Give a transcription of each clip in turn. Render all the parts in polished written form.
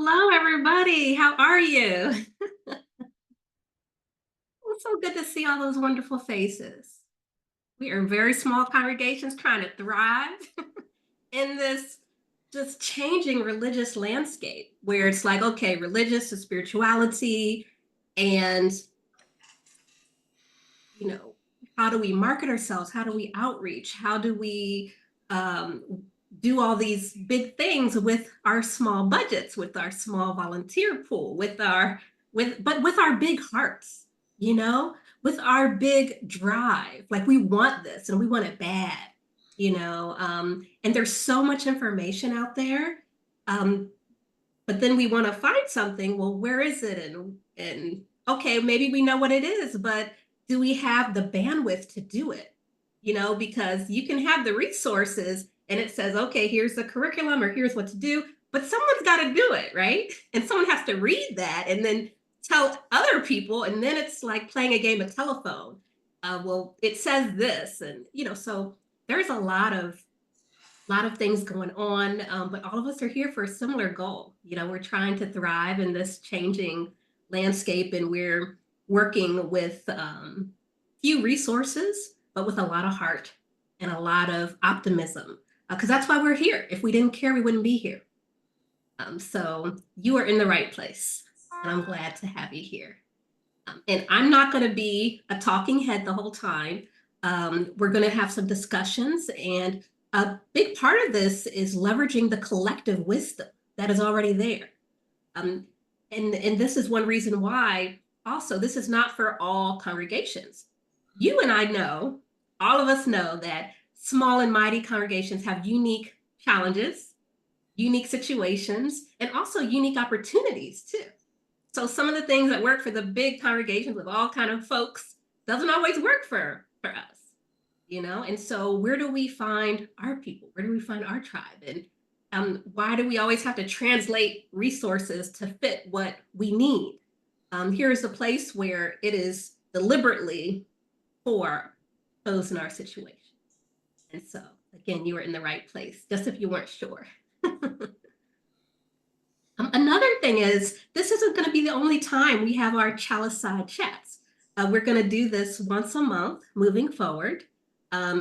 Hello, everybody. How are you? It's so good to see all those wonderful faces. We are very small congregations trying to thrive in this just changing religious landscape where it's like, okay, religious is spirituality, and you know, how do we market ourselves? How do we outreach? How do we um, do all these big things with our small budgets, with our small volunteer pool, with our big hearts, with our big drive. Like we want this and we want it bad, and there's so much information out there. Um, but then we want to find something. Well, where is it? And okay, maybe we know what it is, but do we have the bandwidth to do it? Because you can have the resources and it says, okay, here's the curriculum or here's what to do, but someone's got to do it, right? And someone has to read that and then tell other people, and then it's like playing a game of telephone. Well, it says this, and so there's a lot of things going on, but all of us are here for a similar goal. We're trying to thrive in this changing landscape, and we're working with few resources, but with a lot of heart and a lot of optimism, because that's why we're here. If we didn't care, we wouldn't be here. So you are in the right place, and I'm glad to have you here. And I'm not going to be a talking head the whole time. We're going to have some discussions, and a big part of this is leveraging the collective wisdom that is already there. And this is one reason why also this is not for all congregations. You and I know, all of us know that small and mighty congregations have unique challenges, unique situations, and also unique opportunities too. So some of the things that work for the big congregations with all kind of folks doesn't always work for us. And so where do we find our people? Where do we find our tribe? And why do we always have to translate resources to fit what we need? Here's a place where it is deliberately for those in our situation. And so, again, you were in the right place, just if you weren't sure. Another thing is, this isn't going to be the only time we have our Chaliceside chats. We're going to do this once a month moving forward. I'll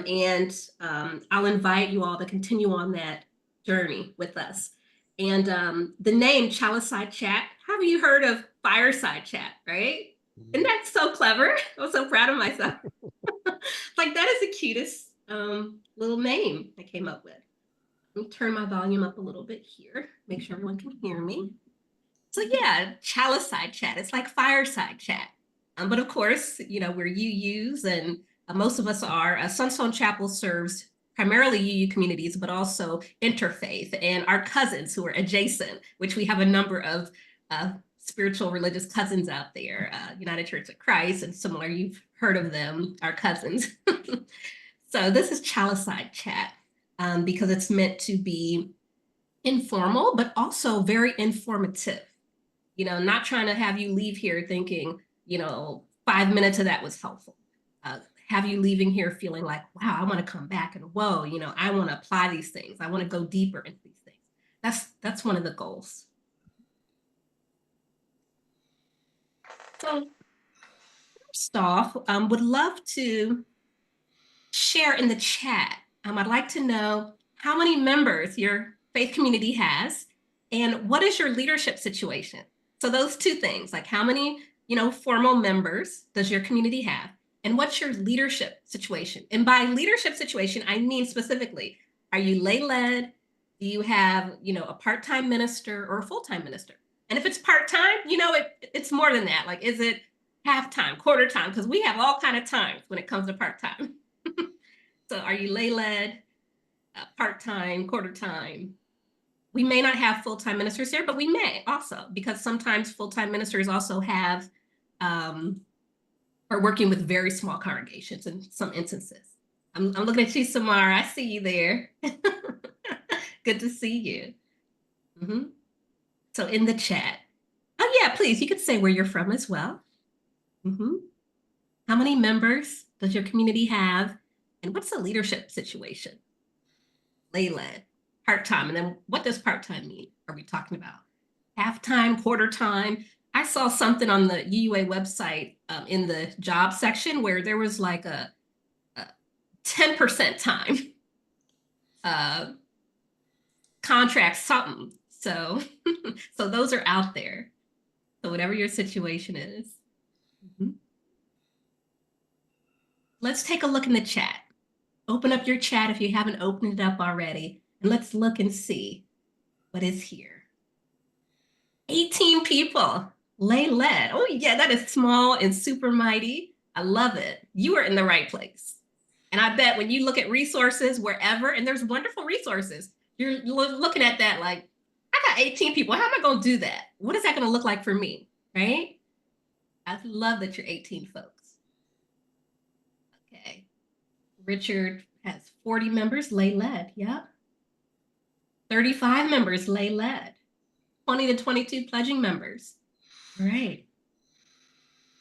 invite you all to continue on that journey with us. And the name Chaliceside Chat, have you heard of Fireside Chat, right? Isn't that so clever? I'm so proud of myself. Like, that is the cutest little name I came up with. Let me turn my volume up a little bit here, make sure everyone can hear me. So yeah, Chaliceside Chat, it's like Fireside Chat. But of course, we're UUs, and most of us are. Sunstone Chapel serves primarily UU communities, but also interfaith, and our cousins who are adjacent, which we have a number of spiritual religious cousins out there, United Church of Christ and similar. You've heard of them, our cousins. So this is Chaliceside Chat because it's meant to be informal, but also very informative. Not trying to have you leave here thinking, 5 minutes of that was helpful. Have you leaving here feeling like, wow, I want to come back, and whoa, I want to apply these things. I want to go deeper into these things. That's one of the goals. So first off, would love to share in the chat. I'd like to know how many members your faith community has, and what is your leadership situation? So those two things, like how many, formal members does your community have? And what's your leadership situation? And by leadership situation, I mean specifically, are you lay-led? Do you have, a part-time minister or a full-time minister? And if it's part-time, it's more than that. Like, is it half-time, quarter-time? Because we have all kind of times when it comes to part-time. So are you lay-led, part-time, quarter-time? We may not have full-time ministers here, but we may also, because sometimes full-time ministers also have are working with very small congregations in some instances. I'm looking at you, Samara. I see you there. Good to see you. So in the chat. Oh, yeah, please, you could say where you're from as well. How many members does your community have? And what's the leadership situation? Lay-led, part-time. And then what does part-time mean? Are we talking about half-time, quarter-time. I saw something on the UUA website in the job section where there was like a 10% time contract something. So, so those are out there. So whatever your situation is. Mm-hmm. Let's take a look in the chat. Open up your chat if you haven't opened it up already. And let's look and see what is here. 18 people. Lay lead. Oh yeah, that is small and super mighty. I love it. You are in the right place. And I bet when you look at resources wherever, and there's wonderful resources, you're looking at that like, I got 18 people. How am I going to do that? What is that going to look like for me? Right? I love that you're 18 folks. Okay. Richard has 40 members, lay lead. Yep. 35 members, lay lead. 20 to 22 pledging members. All right.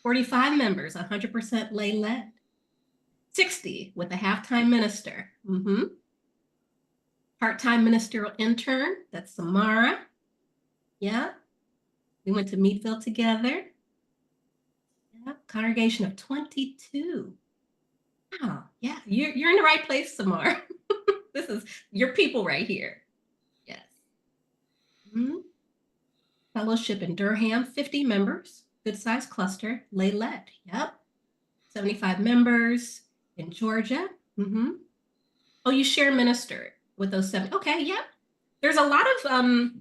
45 members, 100% lay lead. 60 with a half-time minister. Part-time ministerial intern, that's Samara. Yeah. We went to Meadville together. Yeah. Congregation of 22. Wow. Yeah, you're in the right place, Samara. This is your people right here. Yes. Fellowship in Durham, 50 members. Good size cluster, lay lead. Yep. 75 members in Georgia. Oh, you share minister with those 7. Okay, yep. There's a lot of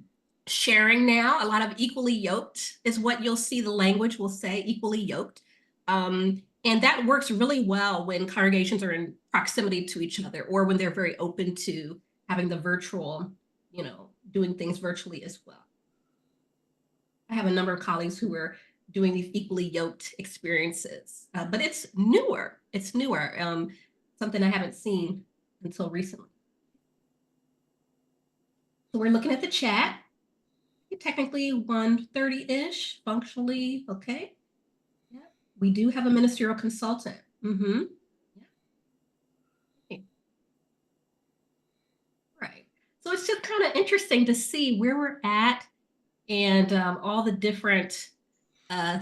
sharing now, a lot of equally yoked is what you'll see the language will say, equally yoked. And that works really well when congregations are in proximity to each other or when they're very open to having the virtual, doing things virtually as well. I have a number of colleagues who are doing these equally yoked experiences, but it's newer. It's newer, something I haven't seen until recently. So we're looking at the chat. Technically 1:30-ish, functionally, okay. Yeah. We do have a ministerial consultant. Yeah. Okay. Right. So it's just kind of interesting to see where we're at and all the different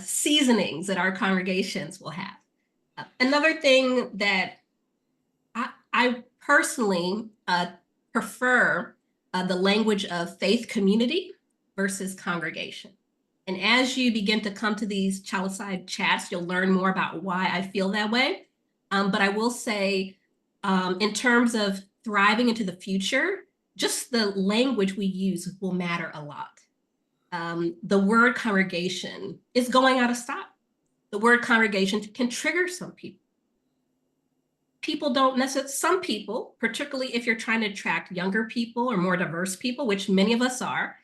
seasonings that our congregations will have. Another thing that I personally prefer the language of faith community versus congregation. And as you begin to come to these Chaliceside chats, you'll learn more about why I feel that way. But I will say, in terms of thriving into the future, just the language we use will matter a lot. The word congregation is going out of style. The word congregation can trigger some people. People don't necessarily, some people, particularly if you're trying to attract younger people or more diverse people, which many of us are,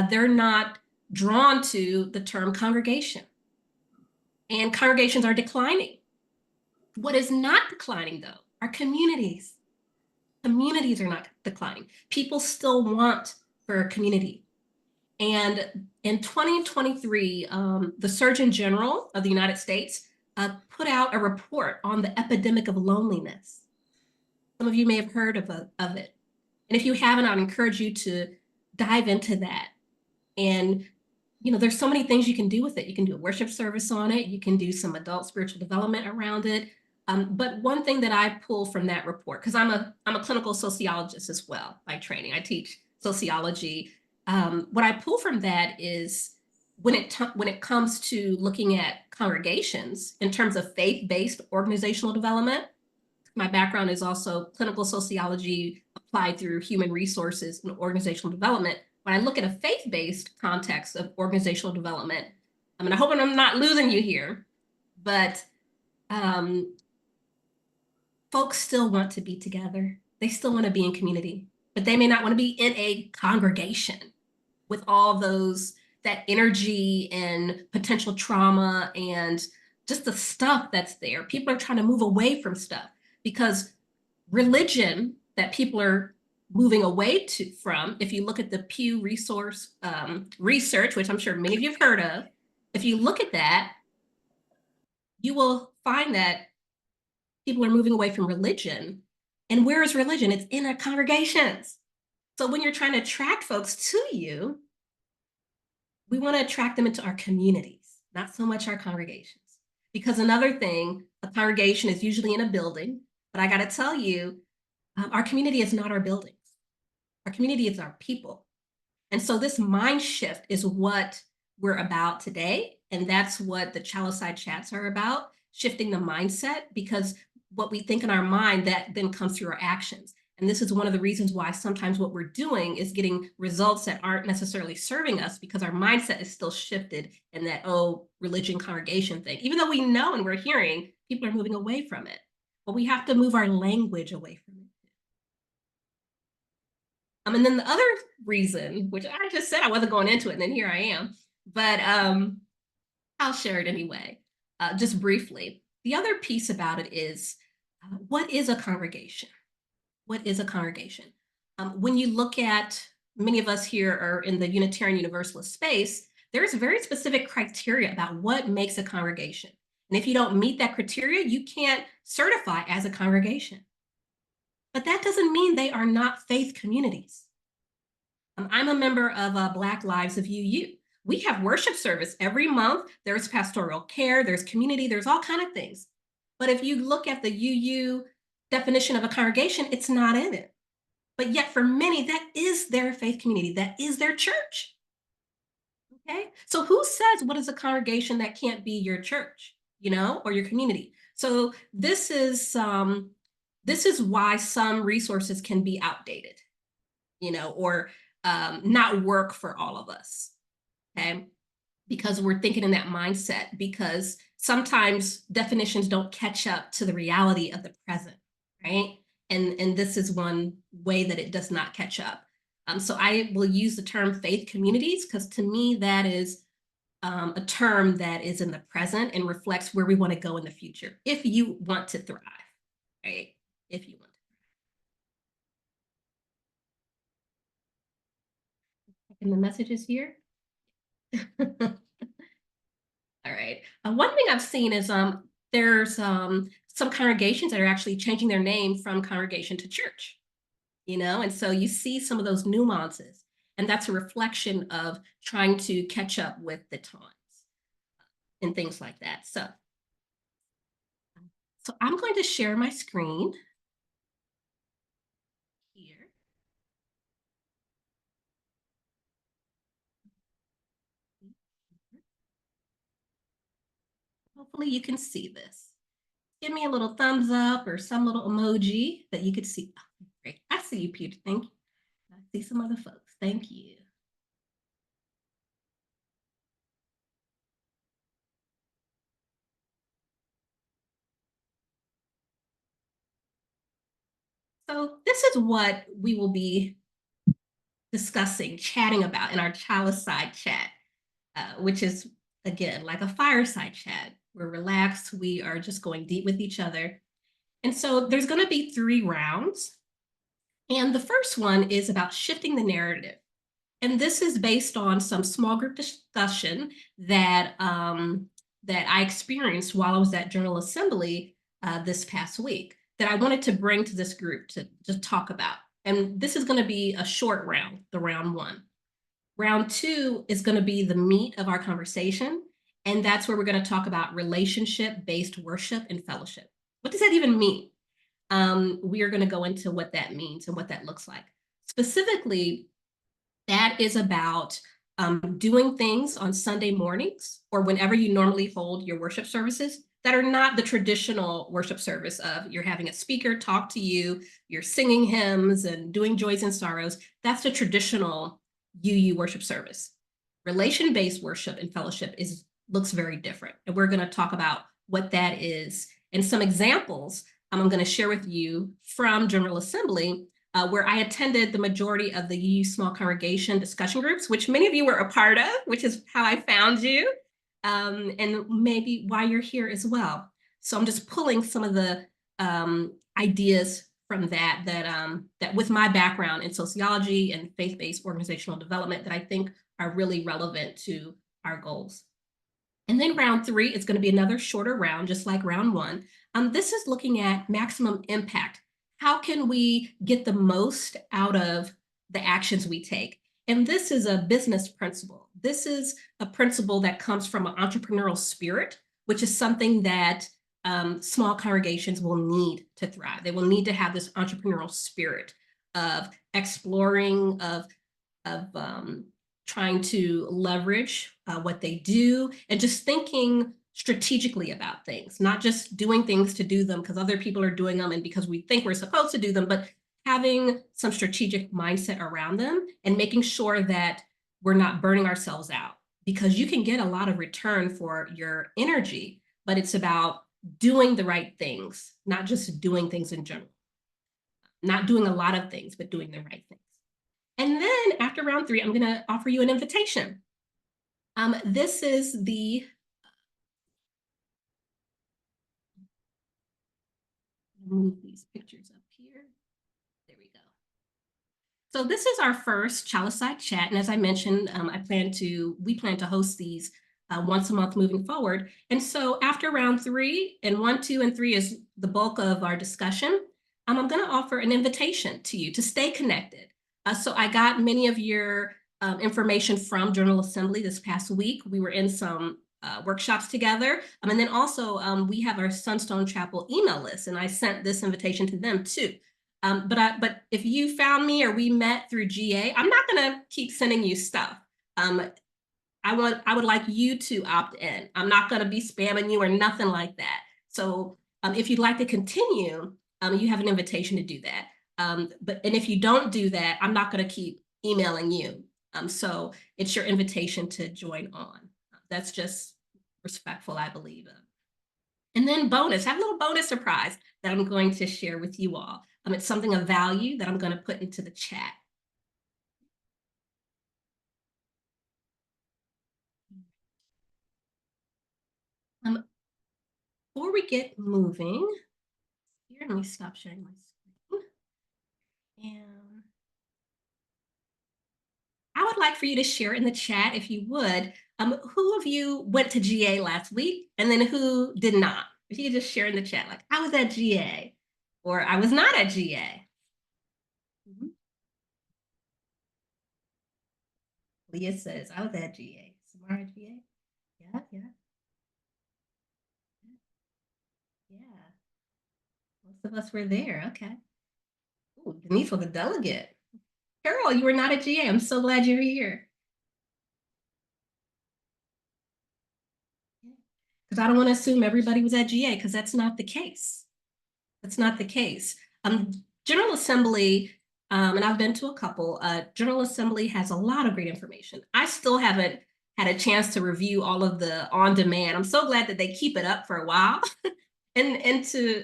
they're not drawn to the term congregation. And congregations are declining. What is not declining, though, are communities. Communities are not declining. People still want for a community. And in 2023, the Surgeon General of the United States put out a report on the epidemic of loneliness. Some of you may have heard of it. And if you haven't, I'd encourage you to dive into that. And, there's so many things you can do with it. You can do a worship service on it. You can do some adult spiritual development around it. But one thing that I pull from that report, because I'm a clinical sociologist as well by training. I teach sociology. What I pull from that is when it comes to looking at congregations in terms of faith-based organizational development, my background is also clinical sociology applied through human resources and organizational development. When I look at a faith-based context of organizational development, I hope I'm not losing you here, but folks still want to be together. They still want to be in community, but they may not want to be in a congregation with all that energy and potential trauma and just the stuff that's there. People are trying to move away from stuff because religion that people are moving away from, if you look at the Pew research, which I'm sure many of you have heard of, if you look at that, you will find that people are moving away from religion. And where is religion? It's in our congregations. So when you're trying to attract folks to you, We want to attract them into our communities, not so much our congregations. Because another thing, a congregation is usually in a building, but I got to tell you, our community is not our buildings. Our community is our people. And so this mind shift is what we're about today. And that's what the Chaliceside chats are about, shifting the mindset, because what we think in our mind, that then comes through our actions. And this is one of the reasons why sometimes what we're doing is getting results that aren't necessarily serving us, because our mindset is still shifted in that, oh, religion, congregation thing. Even though we know and we're hearing people are moving away from it, but we have to move our language away from it. And then the other reason, which I just said I wasn't going into it, and then here I am, but I'll share it anyway, just briefly. The other piece about it is, what is a congregation? What is a congregation? When you look at, many of us here are in the Unitarian Universalist space, there's very specific criteria about what makes a congregation. And if you don't meet that criteria, you can't certify as a congregation. But that doesn't mean they are not faith communities. I'm a member of Black Lives of UU. We have worship service every month. There's pastoral care, there's community, there's all kinds of things. But if you look at the UU definition of a congregation, it's not in it. But yet for many, that is their faith community, that is their church. Okay, so who says what is a congregation that can't be your church, or your community? So this is why some resources can be outdated, or not work for all of us. Okay, because we're thinking in that mindset, because sometimes definitions don't catch up to the reality of the present, right? And this is one way that it does not catch up. So I will use the term faith communities, because to me that is a term that is in the present and reflects where we want to go in the future, if you want to thrive, right? If you want to thrive. And the message is here. All right. One thing I've seen is there's some congregations that are actually changing their name from congregation to church, and so you see some of those nuances, and that's a reflection of trying to catch up with the times and things like that. So I'm going to share my screen here. Hopefully you can see this. Give me a little thumbs up or some little emoji that you could see. Oh, great. I see you, Peter. Thank you. I see some other folks. Thank you. So this is what we will be discussing, chatting about in our Chaliceside chat, which is, again, like a fireside chat. We're relaxed. We are just going deep with each other. And so there's going to be 3 rounds. And the first one is about shifting the narrative. And this is based on some small group discussion that I experienced while I was at General Assembly this past week, that I wanted to bring to this group to just talk about. And this is going to be a short round, the round 1. Round 2 is going to be the meat of our conversation. And that's where we're going to talk about relationship-based worship and fellowship. What does that even mean? We are going to go into what that means and what that looks like. Specifically, that is about doing things on Sunday mornings or whenever you normally hold your worship services that are not the traditional worship service of you're having a speaker talk to you, you're singing hymns and doing joys and sorrows. That's the traditional UU worship service. Relation-based worship and fellowship looks very different. And we're going to talk about what that is and some examples I'm going to share with you from General Assembly, where I attended the majority of the UU small congregation discussion groups, which many of you were a part of, which is how I found you, and maybe why you're here as well. So I'm just pulling some of the ideas from that with my background in sociology and faith-based organizational development that I think are really relevant to our goals. And then round 3 is going to be another shorter round, just like round 1. This is looking at maximum impact. How can we get the most out of the actions we take? And this is a business principle. This is a principle that comes from an entrepreneurial spirit, which is something that small congregations will need to thrive. They will need to have this entrepreneurial spirit of exploring, of trying to leverage what they do, and just thinking strategically about things, not just doing things to do them because other people are doing them and because we think we're supposed to do them, but having some strategic mindset around them and making sure that we're not burning ourselves out, because you can get a lot of return for your energy, but it's about doing the right things, not just doing things in general, not doing a lot of things, but doing the right things. And then after round 3, I'm going to offer you an invitation. This is the move these pictures up here. There we go. So this is our first Chaliceside chat, and as I mentioned, we plan to host these once a month moving forward. And so after round 3, and 1, 2, and 3 is the bulk of our discussion, I'm going to offer an invitation to you to stay connected. So I got many of your information from General Assembly this past week. We were in some workshops together. And then also we have our Sunstone Chapel email list, and I sent this invitation to them too. But if you found me or we met through GA, I'm not going to keep sending you stuff. I would like you to opt in. I'm not going to be spamming you or nothing like that. So if you'd like to continue, you have an invitation to do that. And if you don't do that, I'm not going to keep emailing you. So it's your invitation to join on. That's just respectful, I believe. And then bonus, I have a little bonus surprise that I'm going to share with you all. It's something of value that I'm going to put into the chat. Before we get moving, here, let me stop sharing my screen. And I would like for you to share in the chat, if you would, who of you went to GA last week, and then who did not? If you could just share in the chat, like, I was at GA, or I was not at GA. Mm-hmm. Leah says, I was at GA. Samara at GA? Yeah, yeah. Yeah. Most of us were there. Okay. Ooh, Denise was a delegate. Carol, you were not at GA. I'm so glad you're here. Because I don't want to assume everybody was at GA, because that's not the case. That's not the case. General Assembly, and I've been to a couple, General Assembly has a lot of great information. I still haven't had a chance to review all of the on-demand. I'm so glad that they keep it up for a while. And to,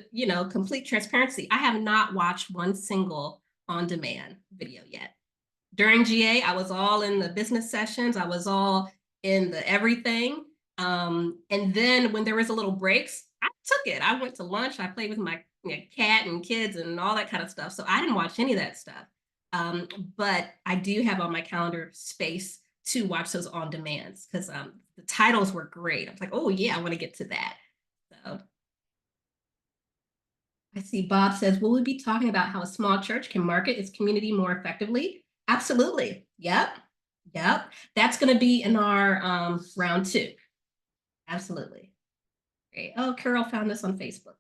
complete transparency, I have not watched one single on-demand video yet. During GA, I was all in the business sessions. I was all in the everything. And then when there was a little breaks, I took it. I went to lunch. I played with my cat and kids and all that kind of stuff. So I didn't watch any of that stuff. But I do have on my calendar space to watch those on demands, because the titles were great. I was like, oh yeah, I want to get to that. So I see Bob says, will we be talking about how a small church can market its community more effectively? Absolutely. Yep. Yep. That's going to be in our round 2. Absolutely. Great. Oh, Carol found this on Facebook.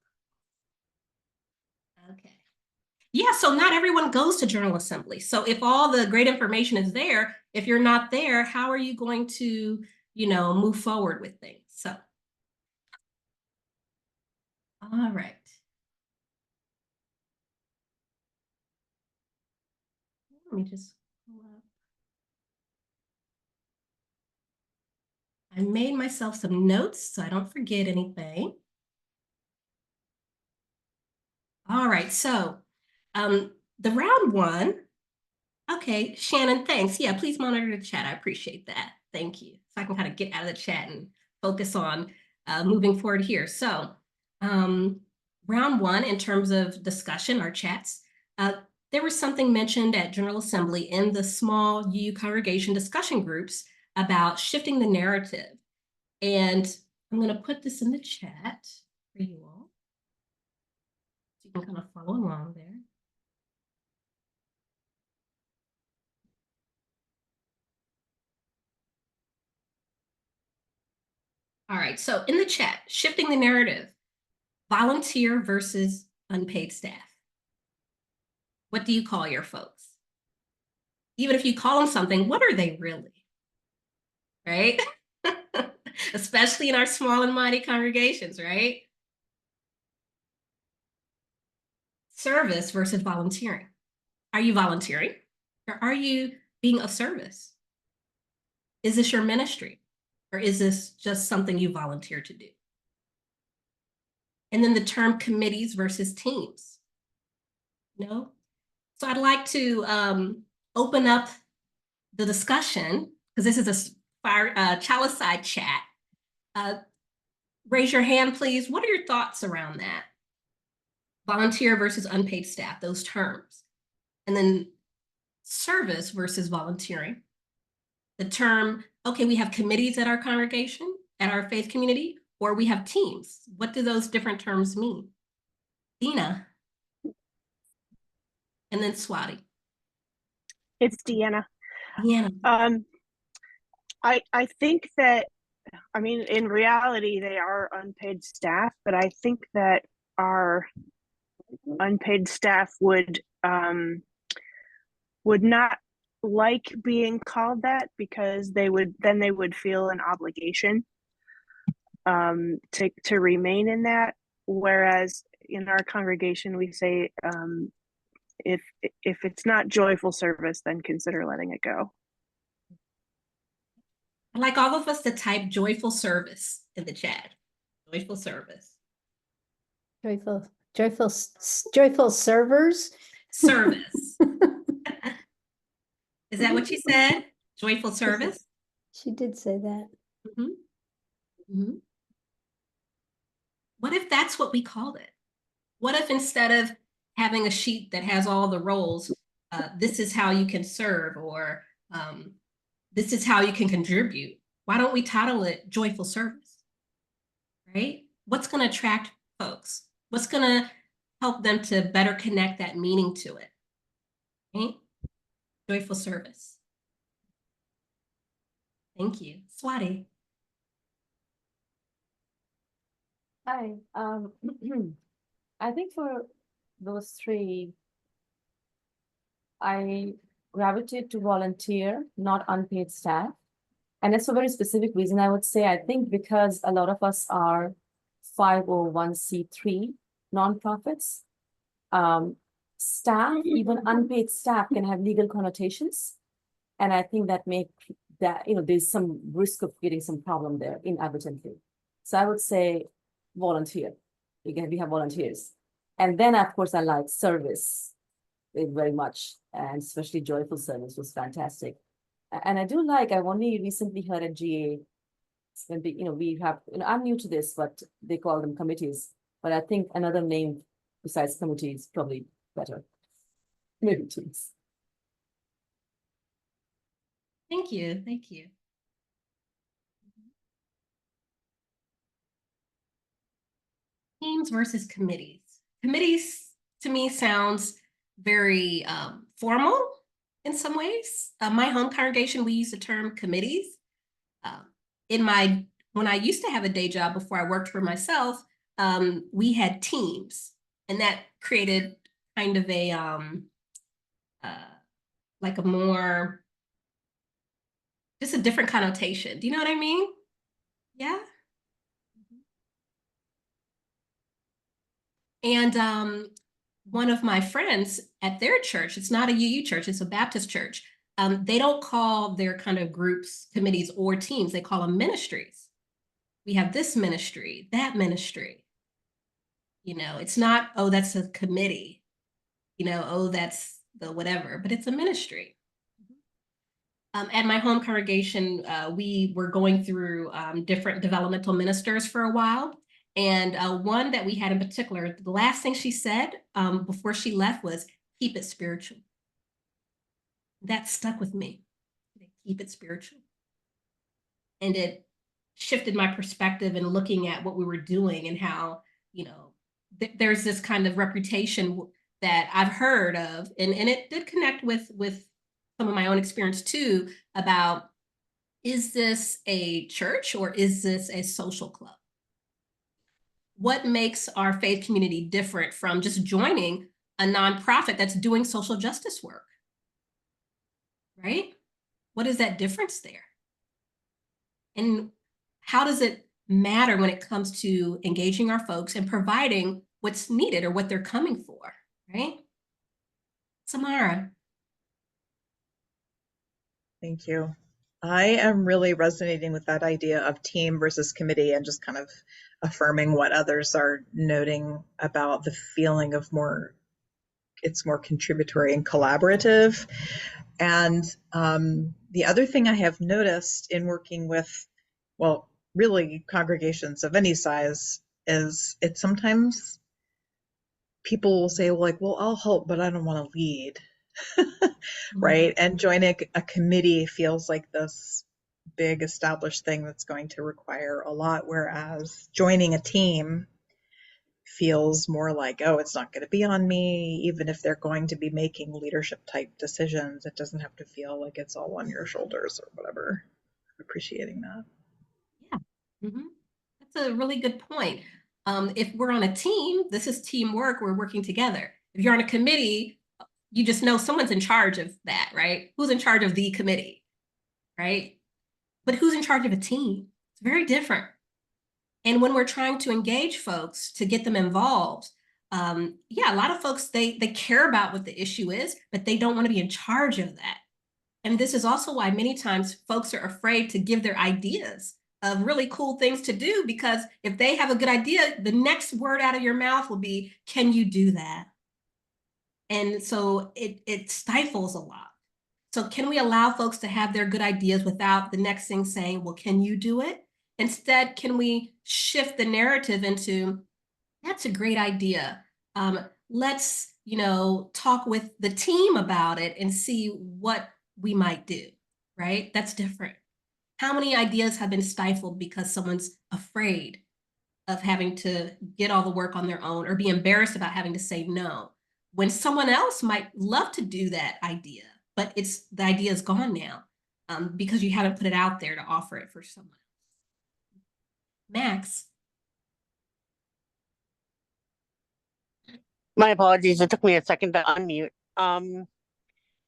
Okay. Yeah, so not everyone goes to General Assembly. So if all the great information is there, if you're not there, how are you going to, move forward with things? So, all right. Let me just pull up. I made myself some notes so I don't forget anything. All right, so the round 1, okay, Shannon, thanks. Yeah, please monitor the chat. I appreciate that. Thank you. So I can kind of get out of the chat and focus on moving forward here. So round 1, in terms of discussion, our chats, there was something mentioned at General Assembly in the small UU congregation discussion groups about shifting the narrative. And I'm going to put this in the chat for you all, so you can kind of follow along there. All right, so in the chat, shifting the narrative, volunteer versus unpaid staff. What do you call your folks? Even if you call them something, what are they really? Right? Especially in our small and mighty congregations, right? Service versus volunteering. Are you volunteering or are you being of service? Is this your ministry or is this just something you volunteer to do? And then the term committees versus teams. No? So I'd like to open up the discussion because this is a Chaliceside chat. Raise your hand, please. What are your thoughts around that? Volunteer versus unpaid staff, those terms. And then service versus volunteering. The term, okay, we have committees at our congregation, at our faith community, or we have teams. What do those different terms mean? Dina. And then Swati. It's Deanna. Deanna. I think that, I mean, in reality, they are unpaid staff, but I think that our unpaid staff would not like being called that because they would feel an obligation to remain in that. Whereas in our congregation, we say, if it's not joyful service, then consider letting it go. I'd like all of us to type joyful service in the chat. Joyful service. Joyful servers. Service. Is that what you said? Joyful service? She did say that. Mm-hmm. Mm-hmm. What if that's what we called it? What if instead of having a sheet that has all the roles, this is how you can serve, or this is how you can contribute? Why don't we title it joyful service? Right? What's going to attract folks? What's going to help them to better connect that meaning to it? Right? Joyful service. Thank you. Swati. Hi. I think for those three, I gravitate to volunteer, not unpaid staff. And it's for a very specific reason. I would say, I think because a lot of us are 501c3 nonprofits, staff, even unpaid staff, can have legal connotations. And I think that there's some risk of getting some problem there inadvertently. So I would say volunteer. Again, we have volunteers. And then, of course, I like service very much, and especially joyful service was fantastic. And I do like, I've only recently heard at GA, when we have, I'm new to this, but they call them committees. But I think another name besides committee is probably better. Maybe teams. Thank you. Thank you. Teams versus committees. Committees to me sounds very formal in some ways. My home congregation, we use the term committees. When I used to have a day job before I worked for myself, we had teams, and that created kind of a like a more, just a different connotation. Do you know what I mean? Yeah. And one of my friends at their church, it's not a UU church, it's a Baptist church. They don't call their kind of groups committees or teams, they call them ministries. We have this ministry, that ministry. It's not, oh, that's a committee. Oh, that's the whatever, but it's a ministry. At my home congregation, we were going through different developmental ministers for a while. And one that we had in particular, the last thing she said before she left was, keep it spiritual. That stuck with me. Keep it spiritual. And it shifted my perspective in looking at what we were doing and how, there's this kind of reputation that I've heard of, and it did connect with some of my own experience too, about Is this a church or is this a social club? What makes our faith community different from just joining a nonprofit that's doing social justice work? Right? What is that difference there? And how does it matter when it comes to engaging our folks and providing what's needed or what they're coming for, right? Samara. Thank you. I am really resonating with that idea of team versus committee and just kind of affirming what others are noting about the feeling of it's more contributory and collaborative. And the other thing I have noticed in working with, well, really congregations of any size, is it sometimes people will say, well, I'll help, but I don't want to lead. Right? And joining a committee feels like this big established thing that's going to require a lot, whereas joining a team feels more like, oh, it's not going to be on me. Even if they're going to be making leadership type decisions, it doesn't have to feel like it's all on your shoulders or whatever. Appreciating that. Yeah. That's a really good point. If we're on a team, this is teamwork, we're working together. If you're on a committee, you just know someone's in charge of that, right? Who's in charge of the committee, right? But who's in charge of a team? It's very different. And when we're trying to engage folks to get them involved, yeah, a lot of folks, they care about what the issue is, but they don't want to be in charge of that. And this is also why many times folks are afraid to give their ideas of really cool things to do, because if they have a good idea, the next word out of your mouth will be, can you do that? And so it stifles a lot. So can we allow folks to have their good ideas without the next thing saying, well, can you do it? Instead, can we shift the narrative into, that's a great idea. Let's, talk with the team about it and see what we might do, right? That's different. How many ideas have been stifled because someone's afraid of having to get all the work on their own or be embarrassed about having to say no, when someone else might love to do that idea, but the idea is gone now because you haven't put it out there to offer it for someone else. Max. My apologies. It took me a second to unmute.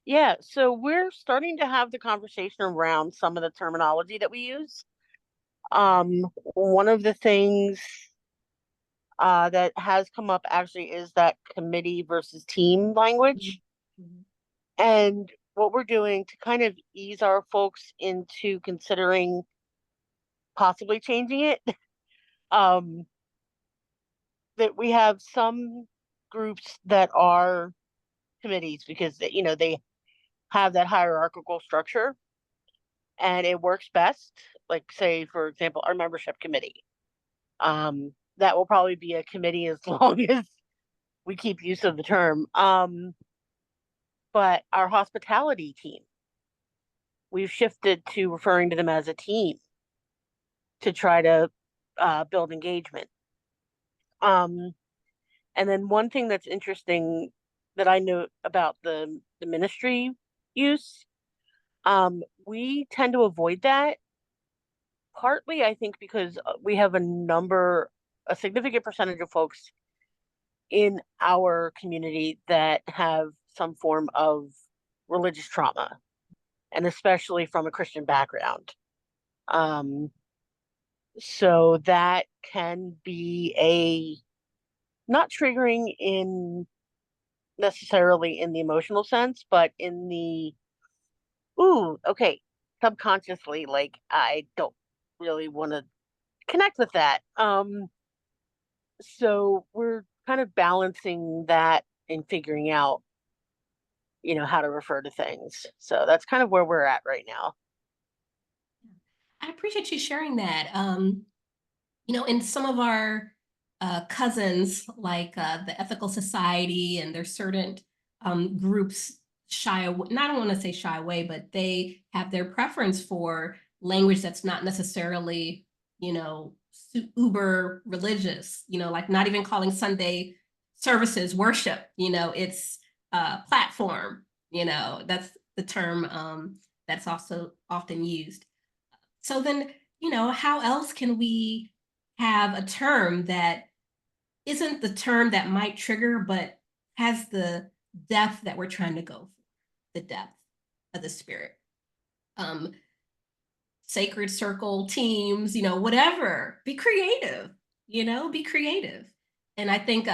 Yeah, so we're starting to have the conversation around some of the terminology that we use. One of the things that has come up actually is that committee versus team language. And what we're doing to kind of ease our folks into considering possibly changing it, that we have some groups that are committees because they have that hierarchical structure and it works best. Like, say, for example, our membership committee. That will probably be a committee as long as we keep use of the term. But our hospitality team, we've shifted to referring to them as a team to try to build engagement. And then one thing that's interesting that I know about the ministry use, we tend to avoid that. Partly, I think, because we have a significant percentage of folks in our community that have some form of religious trauma, and especially from a Christian background. So that can be not triggering necessarily in the emotional sense, but in the, subconsciously, like, I don't really want to connect with that. So we're kind of balancing that and figuring out, how to refer to things. So that's kind of where we're at right now. I appreciate you sharing that. In some of our cousins, like the Ethical Society, and there's certain groups shy away, I don't want to say shy away, but they have their preference for language that's not necessarily, uber religious, like not even calling Sunday services worship, it's platform, that's the term that's also often used. So then, how else can we have a term that isn't the term that might trigger, but has the depth that we're trying to go for, the depth of the spirit? Sacred circle teams, whatever. Be creative, be creative. And I think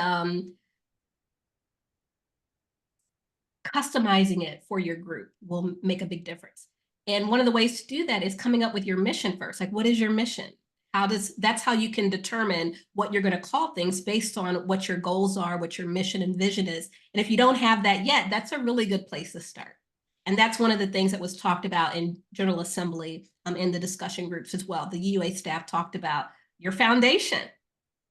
customizing it for your group will make a big difference. And one of the ways to do that is coming up with your mission first. Like, what is your mission? That's how you can determine what you're going to call things based on what your goals are, what your mission and vision is. And if you don't have that yet, that's a really good place to start. And that's one of the things that was talked about in General Assembly, in the discussion groups as well. The UA staff talked about your foundation.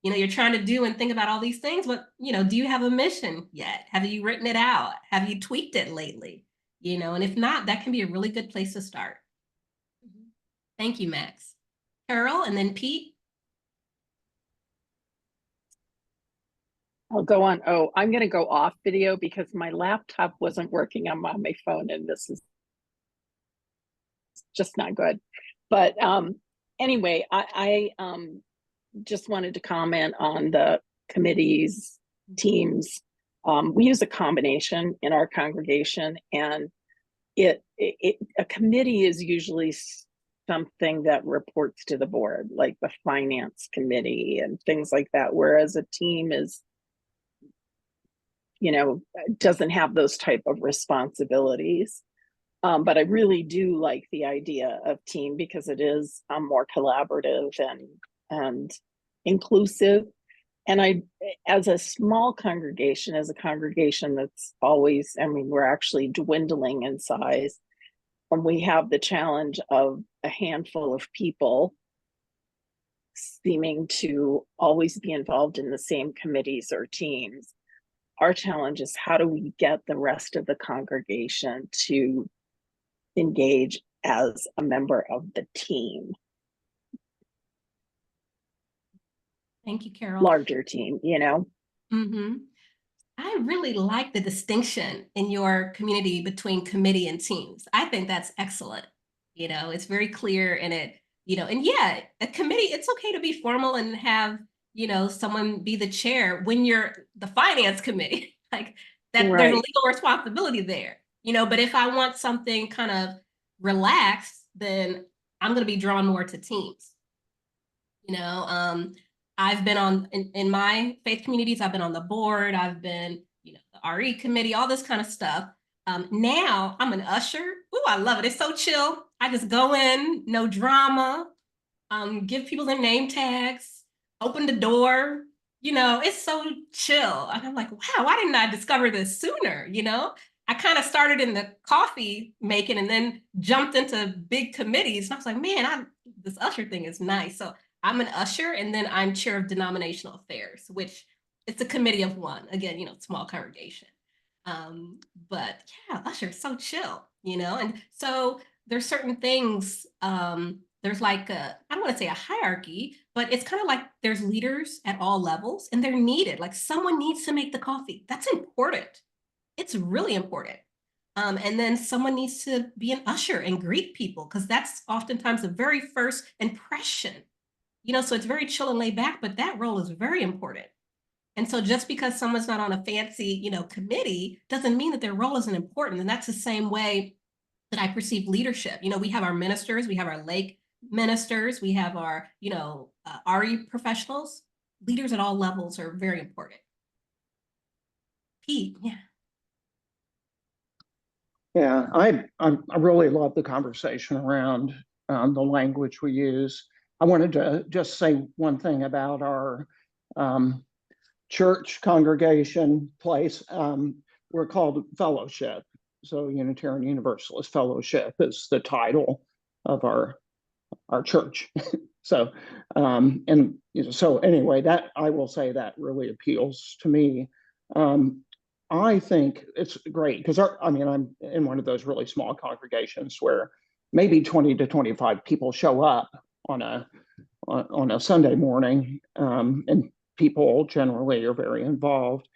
You're trying to do and think about all these things, but, do you have a mission yet? Have you written it out? Have you tweaked it lately? And if not, that can be a really good place to start. Thank you, Max. Carol, and then Pete. I'll go on. Oh, I'm going to go off video because my laptop wasn't working. I'm on my phone and this is just not good. But anyway, I just wanted to comment on the committees, teams. We use a combination in our congregation, and a committee is usually something that reports to the board, like the finance committee and things like that, whereas a team is, doesn't have those type of responsibilities. But I really do like the idea of team because it is more collaborative and inclusive. And as a small congregation, as a congregation that's always, we're actually dwindling in size, and we have the challenge of a handful of people seeming to always be involved in the same committees or teams. Our challenge is, how do we get the rest of the congregation to engage as a member of the team? Thank you, Carol. Larger team, I really like the distinction in your community between committee and teams. I think that's excellent. It's very clear, and and yeah, a committee, it's okay to be formal and have, someone be the chair when you're the finance committee, like that. Right. There's a legal responsibility there, but if I want something kind of relaxed, then I'm going to be drawn more to teams. I've been in my faith communities, I've been on the board, I've been, the RE committee, all this kind of stuff. Now I'm an usher. Ooh, I love it. It's so chill. I just go in, no drama, give people their name tags, open the door. It's so chill. And I'm like, wow, why didn't I discover this sooner? I kind of started in the coffee making and then jumped into big committees. And I was like, man, this usher thing is nice. So I'm an usher, and then I'm chair of denominational affairs, which it's a committee of one. Again, small congregation. But yeah, usher is so chill, and so there's certain things, there's like I don't want to say a hierarchy, but it's kind of like there's leaders at all levels, and they're needed. Like, someone needs to make the coffee. That's important. It's really important. And then someone needs to be an usher and greet people, because that's oftentimes the very first impression. So it's very chill and laid back, but that role is very important. And so just because someone's not on a fancy, committee doesn't mean that their role isn't important. And that's the same way that I perceive leadership. We have our ministers, we have our lay ministers, we have our, RE professionals. Leaders at all levels are very important. Pete, yeah. Yeah, I really love the conversation around the language we use. I wanted to just say one thing about our church congregation place. We're called Fellowship. So Unitarian Universalist Fellowship is the title of our church. So so anyway, that I will say that really appeals to me. I think it's great because I'm in one of those really small congregations where maybe 20 to 25 people show up on a Sunday morning, and people generally are very involved.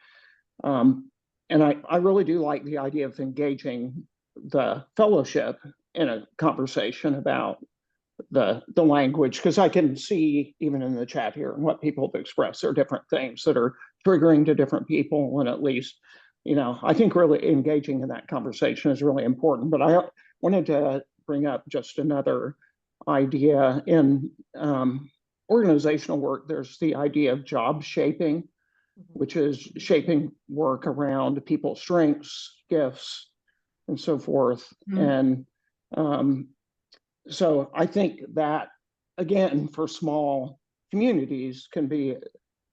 And I really do like the idea of engaging the fellowship in a conversation about the language, because I can see even in the chat here and what people have expressed, there are different things that are triggering to different people, and at least, I think really engaging in that conversation is really important. But I wanted to bring up just another idea in organizational work. There's the idea of job shaping, which is shaping work around people's strengths, gifts, and so forth. And so I think that, again, for small communities can be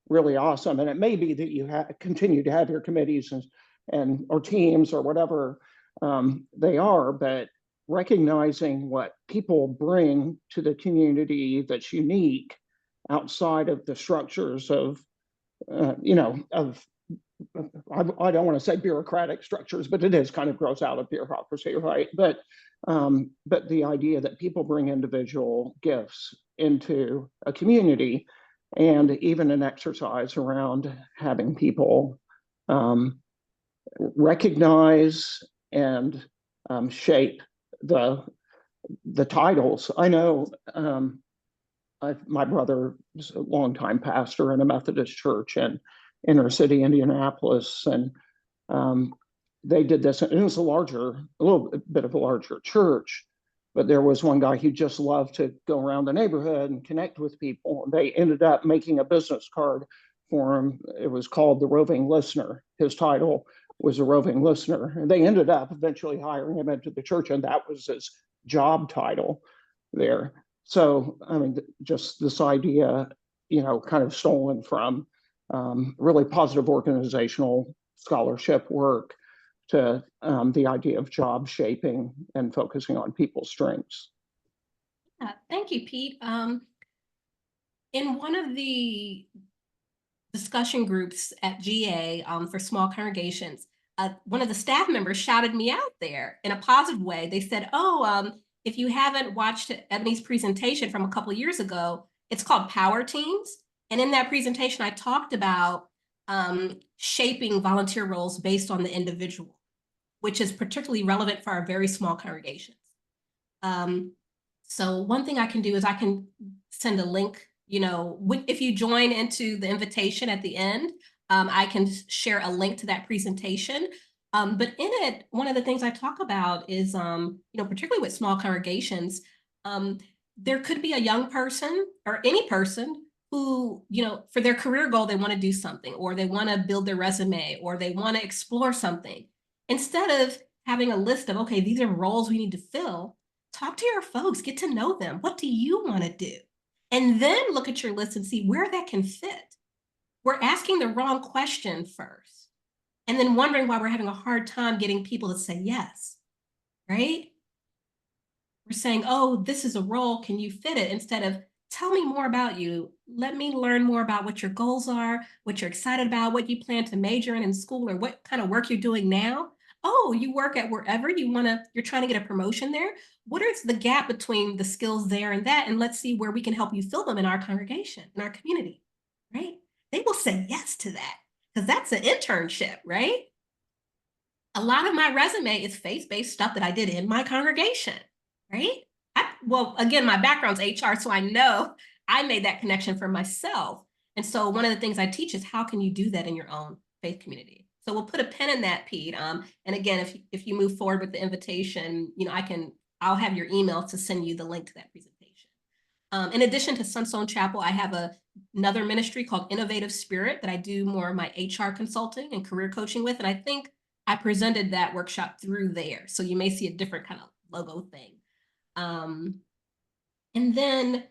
really awesome. And it may be that you continue to have your committees and or teams or whatever they are, but recognizing what people bring to the community that's unique outside of the structures of, I don't want to say bureaucratic structures, but it is kind of grows out of bureaucracy, right? But the idea that people bring individual gifts into a community, and even an exercise around having people recognize and shape the titles. I know my brother is a longtime pastor in a Methodist church in inner city Indianapolis, and they did this, and it was a little bit of a larger church, but there was one guy who just loved to go around the neighborhood and connect with people. And they ended up making a business card for him. It was called the Roving Listener. His title was a roving listener. And they ended up eventually hiring him into the church, and that was his job title there. So, I mean, just this idea, kind of stolen from really positive organizational scholarship work to the idea of job shaping and focusing on people's strengths. Thank you, Pete. In one of the discussion groups at GA for small congregations, one of the staff members shouted me out there in a positive way. They said, if you haven't watched Ebony's presentation from a couple of years ago, it's called Power Teams. And in that presentation, I talked about shaping volunteer roles based on the individual, which is particularly relevant for our very small congregations. So one thing I can do is I can send a link, if you join into the invitation at the end, I can share a link to that presentation. But in it, one of the things I talk about is, particularly with small congregations, there could be a young person or any person who, for their career goal, they want to do something, or they want to build their resume, or they want to explore something. Instead of having a list of, okay, these are roles we need to fill, talk to your folks, get to know them. What do you want to do? And then look at your list and see where that can fit. We're asking the wrong question first, and then wondering why we're having a hard time getting people to say yes, right? We're saying, oh, this is a role, can you fit it? Instead of, tell me more about you. Let me learn more about what your goals are, what you're excited about, what you plan to major in school, or what kind of work you're doing now. Oh, you work at wherever you're trying to get a promotion there. What is the gap between the skills there and that? And let's see where we can help you fill them in our congregation, in our community, right? They will say yes to that, because that's an internship, right? A lot of my resume is faith-based stuff that I did in my congregation, right? Well, again, my background's HR, so I know I made that connection for myself. And so one of the things I teach is, how can you do that in your own faith community? So we'll put a pin in that, Pete. And again, if you move forward with the invitation, I'll have your email to send you the link to that presentation. In addition to Sunstone Chapel, I have another ministry called Innovative Spirit that I do more of my HR consulting and career coaching with. And I think I presented that workshop through there. So you may see a different kind of logo thing. And then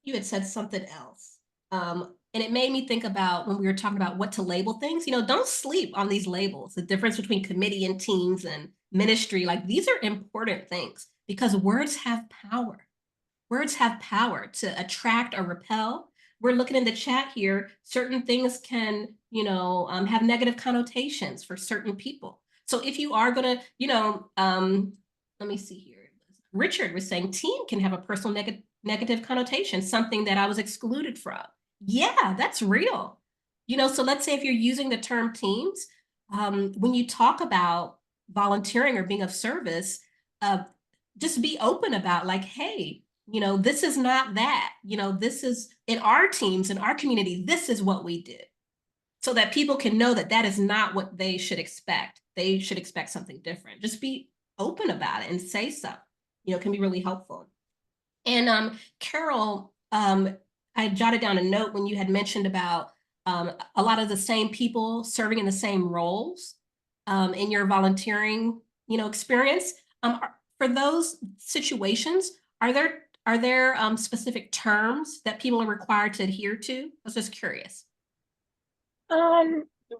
you had said something else. And it made me think about when we were talking about what to label things. Don't sleep on these labels. The difference between committee and teams and ministry, like, these are important things, because words have power. Words have power to attract or repel. We're looking in the chat here. Certain things can, have negative connotations for certain people. So if you are going to, let me see here. Richard was saying team can have a personal negative connotation, something that I was excluded from. Yeah, that's real. So let's say if you're using the term teams, when you talk about volunteering or being of service, just be open about like, hey, this is not that, this is in our teams, in our community, this is what we did. So that people can know that that is not what they should expect. They should expect something different. Just be open about it and say so, can be really helpful. And Carol, I jotted down a note when you had mentioned about a lot of the same people serving in the same roles in your volunteering, experience. For those situations, are there specific terms that people are required to adhere to? I was just curious.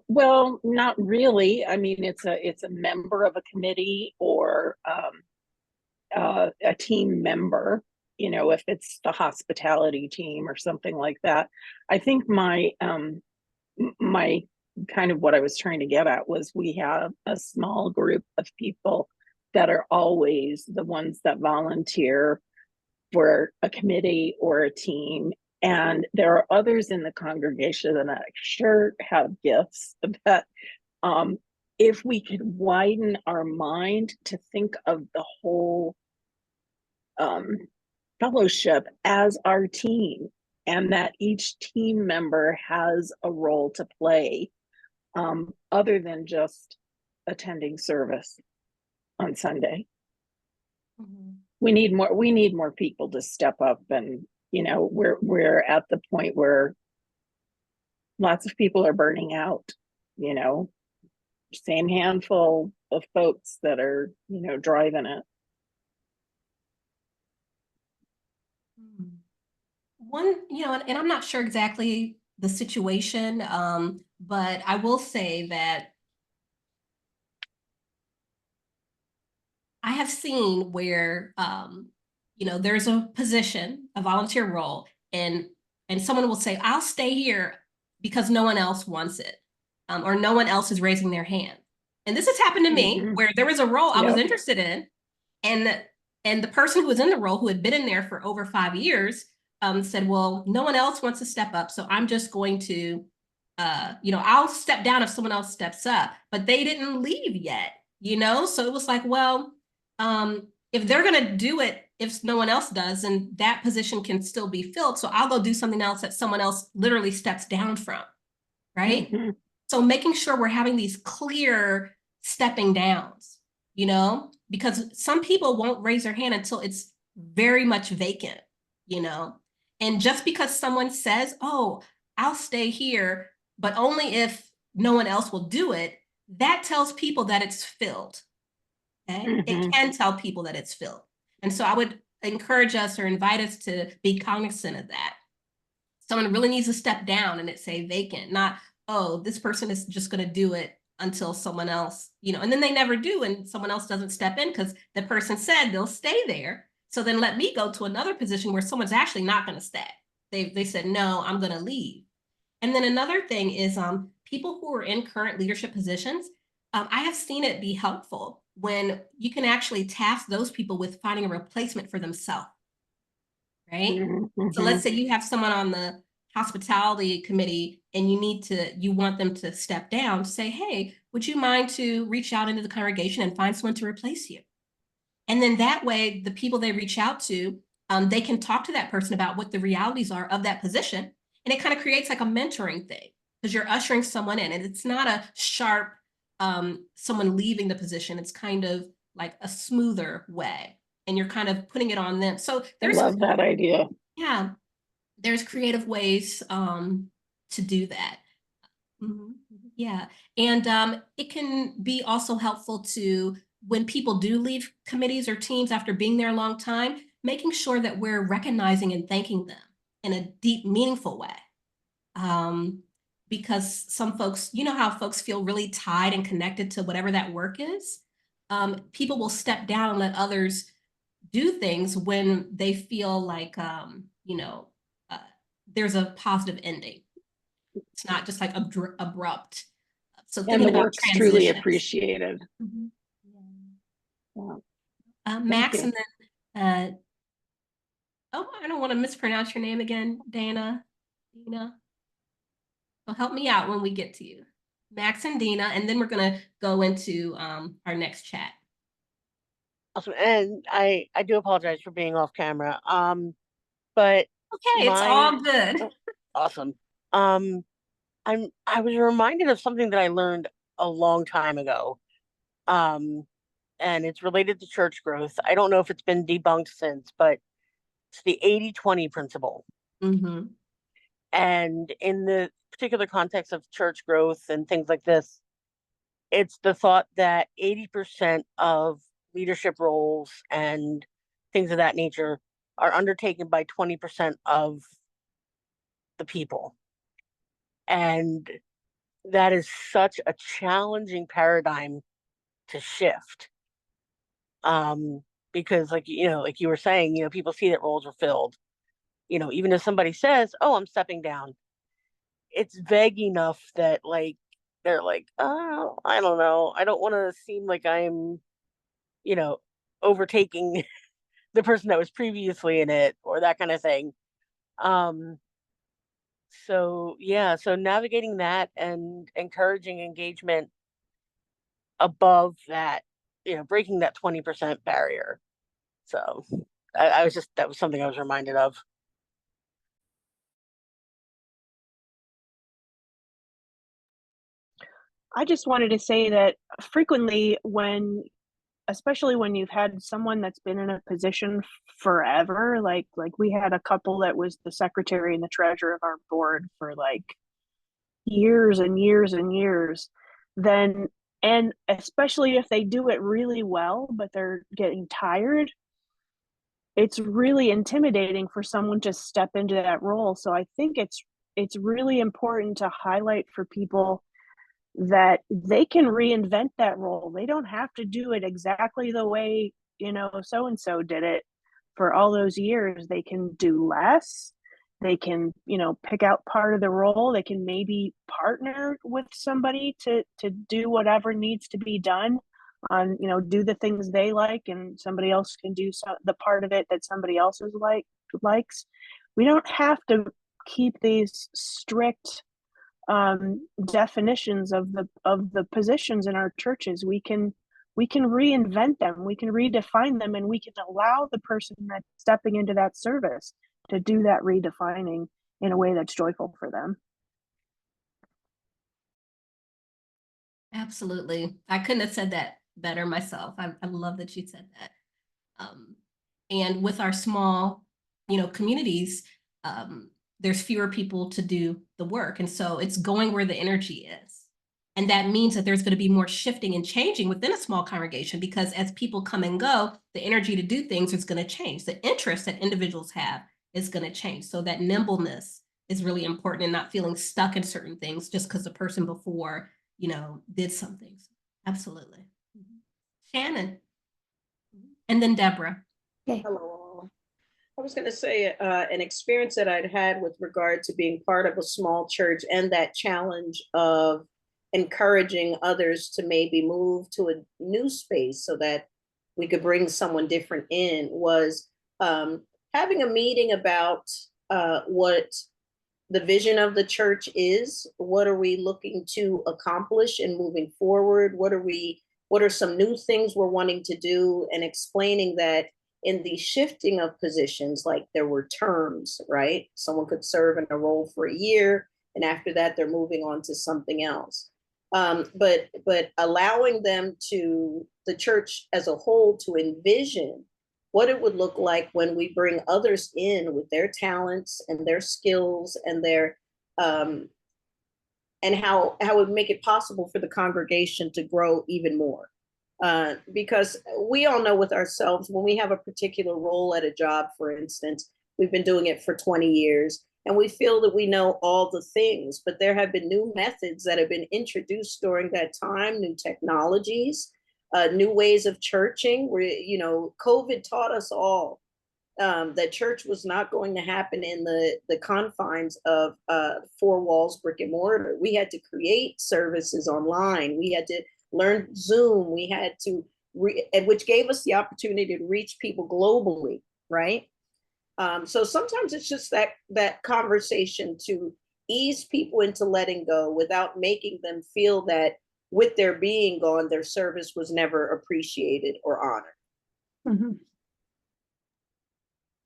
Well, not really. I mean, it's a member of a committee or a team member, if it's the hospitality team or something like that. I think my kind of what I was trying to get at was we have a small group of people that are always the ones that volunteer for a committee or a team. And there are others in the congregation that I'm sure have gifts that if we could widen our mind to think of the whole fellowship as our team, and that each team member has a role to play other than just attending service on Sunday. Mm-hmm. We need more people to step up, and we're at the point where lots of people are burning out, same handful of folks that are, driving it. One, and I'm not sure exactly the situation, but I will say that I have seen where, there's a position, a volunteer role, and someone will say, I'll stay here because no one else wants it, or no one else is raising their hand. And this has happened to me where there was a role I was interested in, and the person who was in the role, who had been in there for over 5 years, said, well, no one else wants to step up, so I'm just going to, I'll step down if someone else steps up. But they didn't leave yet, so it was like, well, if they're going to do it, if no one else does, then that position can still be filled. So I'll go do something else that someone else literally steps down from, right? Mm-hmm. So making sure we're having these clear stepping downs, because some people won't raise their hand until it's very much vacant, and just because someone says, oh, I'll stay here, but only if no one else will do it, that tells people that it's filled. Okay? Mm-hmm. It can tell people that it's filled. And so I would encourage us or invite us to be cognizant of that. Someone really needs to step down and it say vacant, not, oh, this person is just going to do it until someone else, and then they never do, and someone else doesn't step in because the person said they'll stay there. So then let me go to another position where someone's actually not going to stay. They said, no, I'm going to leave. And then another thing is people who are in current leadership positions, I have seen it be helpful when you can actually task those people with finding a replacement for themselves, right? Mm-hmm. So let's say you have someone on the hospitality committee and you want them to step down, say, hey, would you mind to reach out into the congregation and find someone to replace you? And then that way, the people they reach out to, they can talk to that person about what the realities are of that position. And it kind of creates like a mentoring thing because you're ushering someone in, and it's not a sharp someone leaving the position. It's kind of like a smoother way, and you're kind of putting it on them. So I love that idea. Yeah, there's creative ways to do that. Mm-hmm. Yeah, and it can be also helpful to, when people do leave committees or teams after being there a long time, making sure that we're recognizing and thanking them in a deep, meaningful way. Because some folks, how folks feel really tied and connected to whatever that work is. People will step down and let others do things when they feel like, there's a positive ending. It's not just like abrupt. So thinking about work's transitions. truly appreciated. Mm-hmm. Yeah. Max, and then, I don't want to mispronounce your name again, Dana. So help me out when we get to you. Max and Dina, and then we're gonna go into our next chat. Awesome. And I do apologize for being off camera. But Okay, it's all good. awesome. I was reminded of something that I learned a long time ago. And it's related to church growth. I don't know if it's been debunked since, but it's the 80-20 principle. Mm-hmm. And in the particular context of church growth and things like this, it's the thought that 80% of leadership roles and things of that nature are undertaken by 20% of the people. And that is such a challenging paradigm to shift. Because like you were saying, people see that roles are filled. Even if somebody says, "Oh, I'm stepping down," it's vague enough that they're like, "Oh, I don't know. I don't want to seem like I'm, overtaking the person that was previously in it," or that kind of thing. So navigating that and encouraging engagement above that, breaking that 20% barrier. So that was something I was reminded of. I just wanted to say that frequently especially when you've had someone that's been in a position forever, like we had a couple that was the secretary and the treasurer of our board for like years and years and years, and especially if they do it really well, but they're getting tired, it's really intimidating for someone to step into that role. So I think it's really important to highlight for people that they can reinvent that role. They don't have to do it exactly the way, so-and-so did it for all those years. They can do less. They can, pick out part of the role. They can maybe partner with somebody to do whatever needs to be done on, do the things they like, and somebody else can do the part of it that somebody else likes. We don't have to keep these strict definitions of the positions in our churches. We can reinvent them, we can redefine them, and we can allow the person that's stepping into that service to do that redefining in a way that's joyful for them. Absolutely. I couldn't have said that better myself. I love that you said that. And with our small, communities, there's fewer people to do the work. And so it's going where the energy is. And that means that there's going to be more shifting and changing within a small congregation, because as people come and go, the energy to do things is going to change. The interest that individuals have is going to change. So that nimbleness is really important, and not feeling stuck in certain things just because the person before, did something. Absolutely. Shannon. And then Deborah. Okay. Hello. I was going to say an experience that I'd had with regard to being part of a small church, and that challenge of encouraging others to maybe move to a new space so that we could bring someone different in, was having a meeting about what the vision of the church is. What are we looking to accomplish in moving forward? What are some new things we're wanting to do? And explaining that in the shifting of positions, like there were terms, right? Someone could serve in a role for a year, and after that, they're moving on to something else. But allowing the church as a whole to envision what it would look like when we bring others in with their talents and their skills and their and how it would make it possible for the congregation to grow even more. Because we all know with ourselves, when we have a particular role at a job, for instance, we've been doing it for 20 years, and we feel that we know all the things, but there have been new methods that have been introduced during that time, new technologies, new ways of churching. Where, COVID taught us all that church was not going to happen in the confines of 4 walls, brick and mortar. We had to create services online. We had to learn Zoom. We had to, which gave us the opportunity to reach people globally, right? So sometimes it's just that conversation to ease people into letting go without making them feel that with their being gone, their service was never appreciated or honored. Mhm.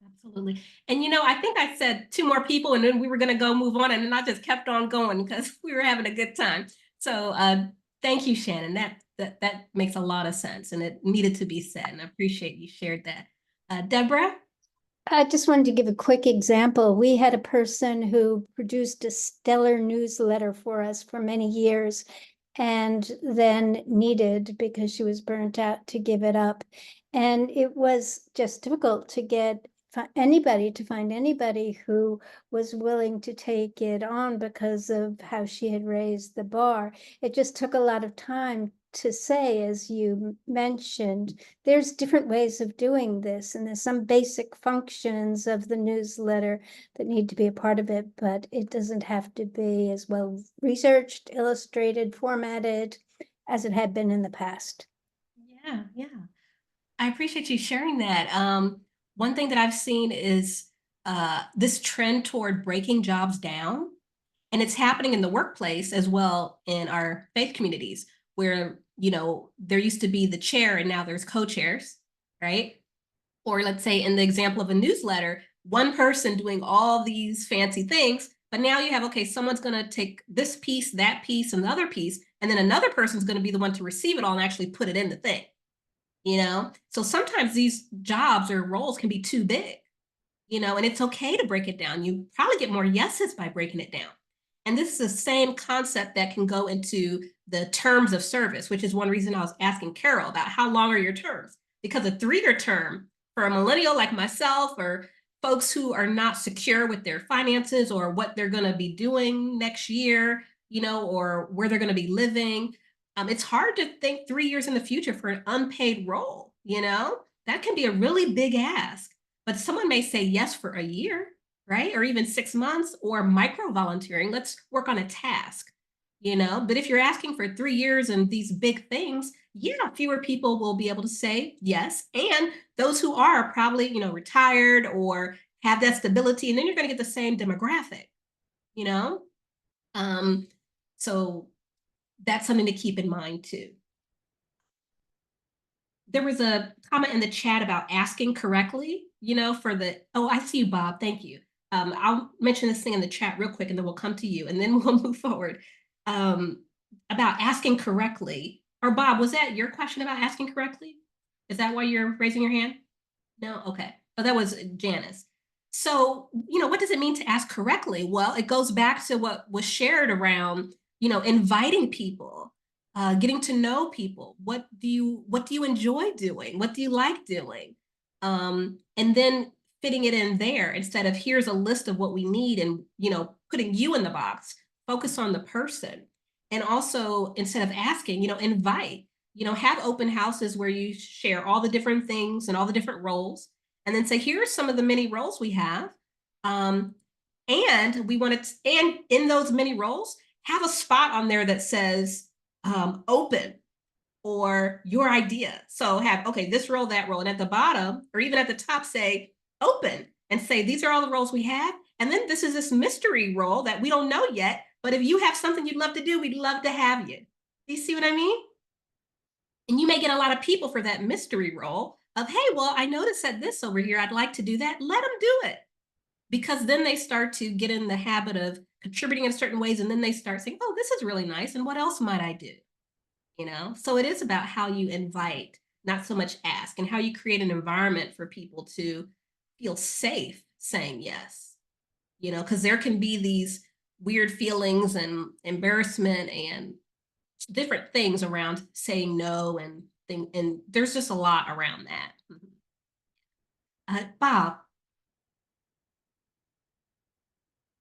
Absolutely. And I think I said two more people and then we were going to go move on, and then I just kept on going because we were having a good time. So thank you, Shannon. That makes a lot of sense, and it needed to be said, and I appreciate you shared that. Deborah? I just wanted to give a quick example. We had a person who produced a stellar newsletter for us for many years and then needed, because she was burnt out, to give it up. And it was just difficult to find anybody who was willing to take it on because of how she had raised the bar. It just took a lot of time to say, as you mentioned, there's different ways of doing this, and there's some basic functions of the newsletter that need to be a part of it, but it doesn't have to be as well researched, illustrated, formatted as it had been in the past. Yeah. I appreciate you sharing that. One thing that I've seen is this trend toward breaking jobs down, and it's happening in the workplace as well in our faith communities, where there used to be the chair and now there's co-chairs, right? Or let's say in the example of a newsletter, one person doing all these fancy things, but now you have, okay, someone's going to take this piece, that piece, and the other piece, and then another person's going to be the one to receive it all and actually put it in the thing. So sometimes these jobs or roles can be too big, and it's okay to break it down. You probably get more yeses by breaking it down. And this is the same concept that can go into the terms of service, which is one reason I was asking Carol about how long are your terms? Because a 3-year term for a millennial like myself, or folks who are not secure with their finances or what they're going to be doing next year, or where they're going to be living, it's hard to think 3 years in the future for an unpaid role. That can be a really big ask, but someone may say yes for a year, right? Or even 6 months, or micro volunteering. Let's work on a task, but if you're asking for 3 years and these big things, fewer people will be able to say yes. And those who are probably, retired or have that stability, and then you're going to get the same demographic, so that's something to keep in mind too. There was a comment in the chat about asking correctly, I see you, Bob, thank you. I'll mention this thing in the chat real quick and then we'll come to you and then we'll move forward. About asking correctly, or Bob, was that your question about asking correctly? Is that why you're raising your hand? No, okay. Oh, that was Janice. So, what does it mean to ask correctly? Well, it goes back to what was shared around, inviting people, getting to know people. What do you enjoy doing? What do you like doing? And then fitting it in there instead of here's a list of what we need and, putting you in the box. Focus on the person. And also, instead of asking, invite, have open houses where you share all the different things and all the different roles, and then say, here's some of the many roles we have. And we want to, and in those many roles, have a spot on there that says open or your idea. So have, okay, this role, that role, and at the bottom, or even at the top, say open and say, these are all the roles we have. And then this is this mystery role that we don't know yet, but if you have something you'd love to do, we'd love to have you. Do you see what I mean? And you may get a lot of people for that mystery role of, hey, well, I noticed that this over here, I'd like to do that. Let them do it. Because then they start to get in the habit of contributing in certain ways. And then they start saying, oh, this is really nice. And what else might I do? So it is about how you invite, not so much ask, and how you create an environment for people to feel safe saying yes, because there can be these weird feelings and embarrassment and different things around saying no, and there's just a lot around that. Bob,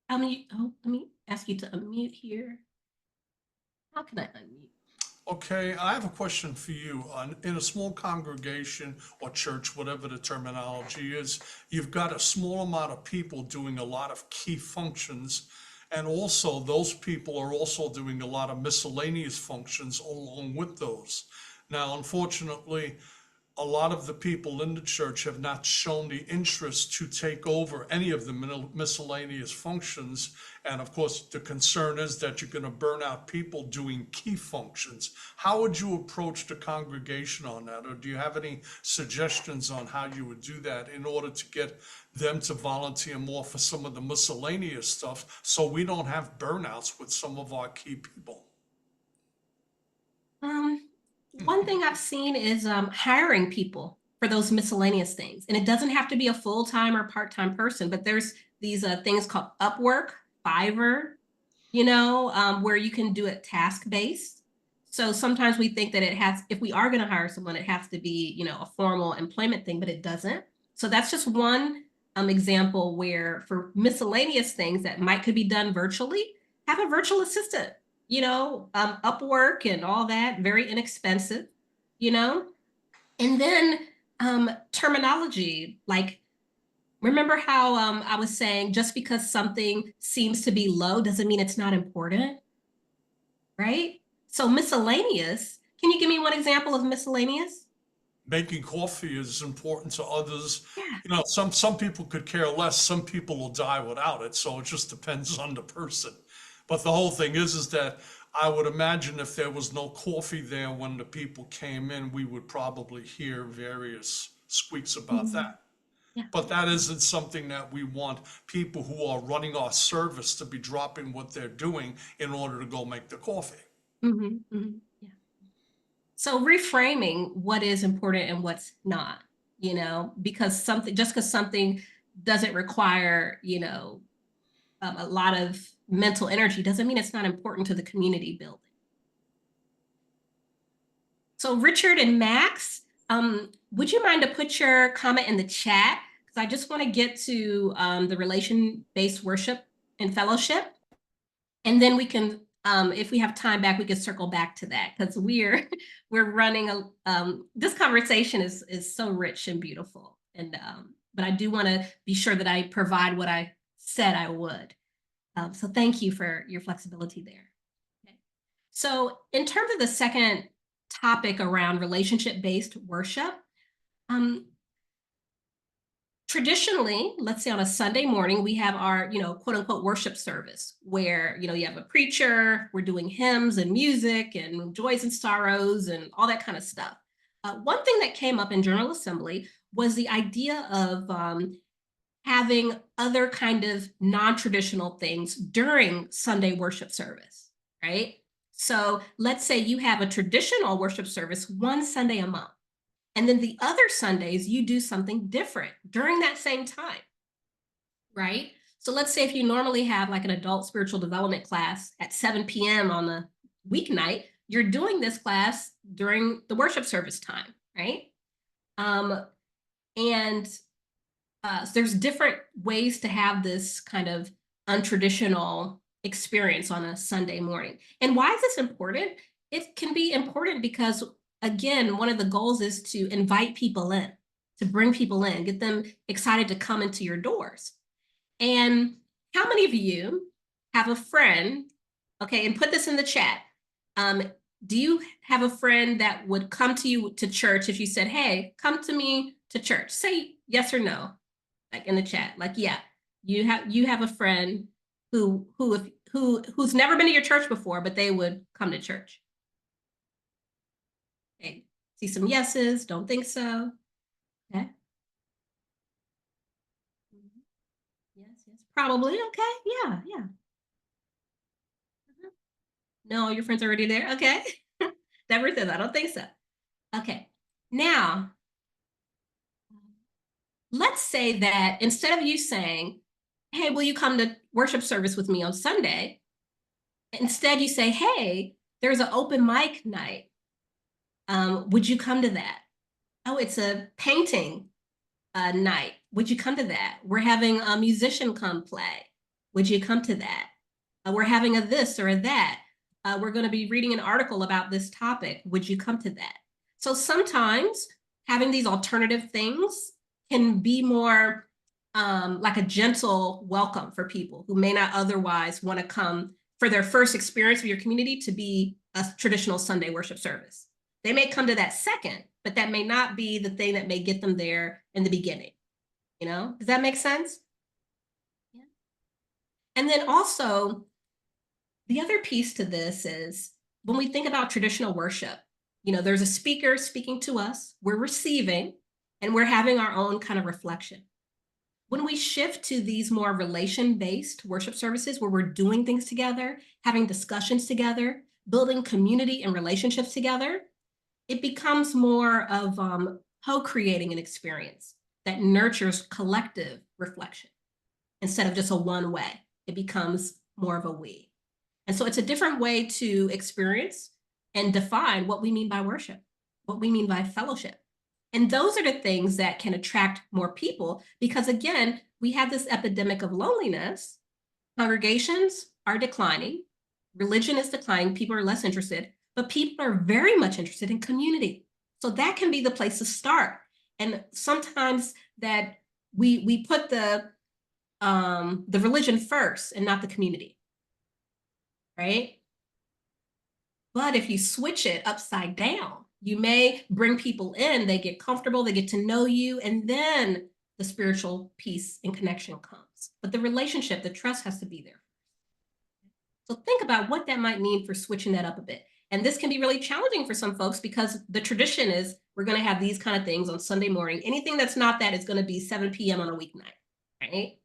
let me ask you to unmute here. How can I unmute? Okay, I have a question for you. In a small congregation or church, whatever the terminology is, you've got a small amount of people doing a lot of key functions, and also those people are also doing a lot of miscellaneous functions along with those. Now, unfortunately, a lot of the people in the church have not shown the interest to take over any of the miscellaneous functions. And of course, the concern is that you're going to burn out people doing key functions. How would you approach the congregation on that? Or do you have any suggestions on how you would do that in order to get them to volunteer more for some of the miscellaneous stuff so we don't have burnouts with some of our key people? One thing I've seen is hiring people for those miscellaneous things. And it doesn't have to be a full-time or part-time person, but there's these things called Upwork, Fiverr, where you can do it task-based. So sometimes we think that if we are going to hire someone, it has to be, a formal employment thing, but it doesn't. So that's just one example where for miscellaneous things that could be done virtually, have a virtual assistant. Upwork and all that, very inexpensive, and then terminology, like, remember how I was saying just because something seems to be low doesn't mean it's not important, right? So miscellaneous, can you give me one example of miscellaneous? Making coffee is important to others. Yeah. Some people could care less. Some people will die without it. So it just depends on the person. But the whole thing is that I would imagine if there was no coffee there when the people came in, we would probably hear various squeaks about that. Yeah. But that isn't something that we want people who are running our service to be dropping what they're doing in order to go make the coffee. Yeah. So reframing what is important and what's not, because something doesn't require, a lot of mental energy doesn't mean it's not important to the community building. So Richard and Max, would you mind to put your comment in the chat? Because I just want to get to the relation-based worship and fellowship. And then we can, if we have time back, we can circle back to that because we're running this conversation is so rich and beautiful. And but I do want to be sure that I provide what I said I would. So thank you for your flexibility there. Okay. So in terms of the second topic around relationship-based worship, traditionally, let's say on a Sunday morning, we have our, quote unquote worship service where, you have a preacher, we're doing hymns and music and joys and sorrows and all that kind of stuff. One thing that came up in General Assembly was the idea of having other kind of non-traditional things during Sunday worship service, right? So let's say you have a traditional worship service one Sunday a month, and then the other Sundays you do something different during that same time, right? So let's say if you normally have like an adult spiritual development class at 7 p.m. on a weeknight, you're doing this class during the worship service time, right? So there's different ways to have this kind of untraditional experience on a Sunday morning. And why is this important? It can be important because, again, one of the goals is to invite people in, to bring people in, get them excited to come into your doors. And how many of you have a friend, okay, and put this in the chat. Do you have a friend that would come to you to church if you said, hey, come to me to church? Say yes or no. Like in the chat, like, yeah, you have a friend who's never been to your church before, but they would come to church. Okay, see some yeses, don't think so. Okay. Yes, probably, okay, yeah. No, your friends are already there, okay. Deborah says, I don't think so. Okay, now, let's say that instead of you saying, hey, will you come to worship service with me on Sunday? Instead you say, hey, there's an open mic night. Would you come to that? Oh, it's a painting night. Would you come to that? We're having a musician come play. Would you come to that? We're having a this or a that. We're going to be reading an article about this topic. Would you come to that? So sometimes having these alternative things can be more like a gentle welcome for people who may not otherwise want to come for their first experience of your community to be a traditional Sunday worship service. They may come to that second, but that may not be the thing that may get them there in the beginning. You know, does that make sense? Yeah. And then also, the other piece to this is when we think about traditional worship, you know, there's a speaker speaking to us, we're receiving, and we're having our own kind of reflection. When we shift to these more relation-based worship services where we're doing things together, having discussions together, building community and relationships together, it becomes more of co-creating an experience that nurtures collective reflection instead of just a one way. It becomes more of a we. And so it's a different way to experience and define what we mean by worship, what we mean by fellowship. And those are the things that can attract more people because, again, we have this epidemic of loneliness. Congregations are declining. Religion is declining. People are less interested, but people are very much interested in community. So that can be the place to start. And sometimes that we put the religion first and not the community, right? But if you switch it upside down, you may bring people in, they get comfortable, they get to know you, and then the spiritual peace and connection comes. But the relationship, the trust has to be there. So think about what that might mean for switching that up a bit. And this can be really challenging for some folks because the tradition is we're going to have these kind of things on Sunday morning. Anything that's not that is going to be 7 p.m. on a weeknight, right?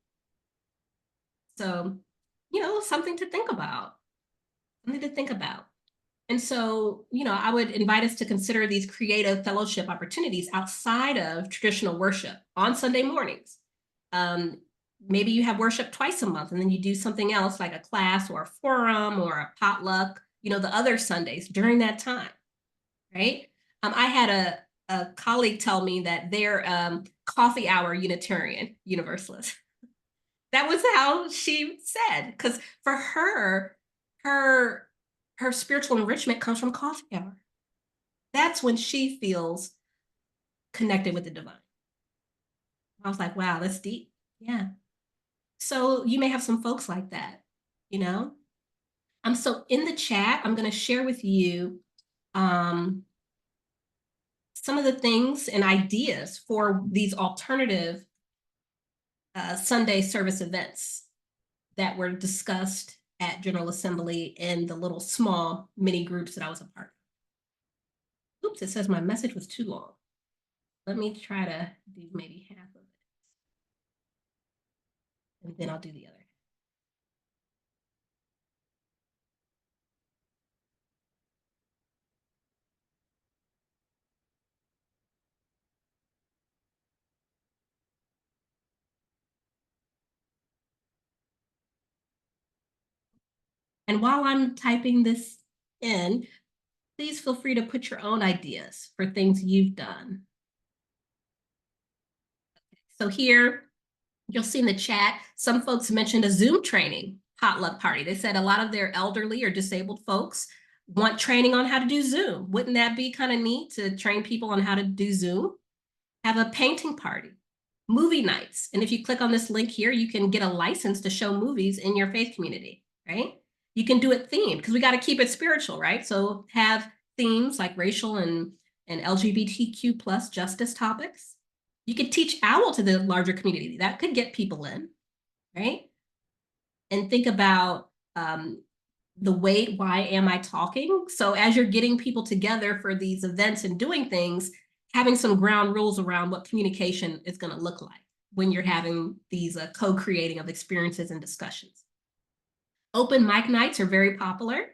So, you know, something to think about. Something to think about. And so, you know, I would invite us to consider these creative fellowship opportunities outside of traditional worship on Sunday mornings. Maybe you have worship twice a month and then you do something else like a class or a forum or a potluck, you know, the other Sundays during that time, right? I had a colleague tell me that they're coffee hour Unitarian Universalist. That was how she said, because for her spiritual enrichment comes from coffee hour. That's when she feels connected with the divine. I was like, wow, that's deep. Yeah. So you may have some folks like that, you know? So in the chat, I'm going to share with you some of the things and ideas for these alternative Sunday service events that were discussed at General Assembly in the little small mini groups that I was a part of. Oops, it says my message was too long. Let me try to do maybe half of it. And then I'll do the other. And while I'm typing this in, please feel free to put your own ideas for things you've done. So here, you'll see in the chat, some folks mentioned a Zoom training potluck party. They said a lot of their elderly or disabled folks want training on how to do Zoom. Wouldn't that be kind of neat to train people on how to do Zoom? Have a painting party, movie nights. And if you click on this link here, you can get a license to show movies in your faith community, right? You can do it themed because we got to keep it spiritual, right? So have themes like racial and LGBTQ plus justice topics. You could teach OWL to the larger community. That could get people in, right? And think about the wait, why am I talking? So as you're getting people together for these events and doing things, having some ground rules around what communication is going to look like when you're having these co-creating of experiences and discussions. Open mic nights are very popular.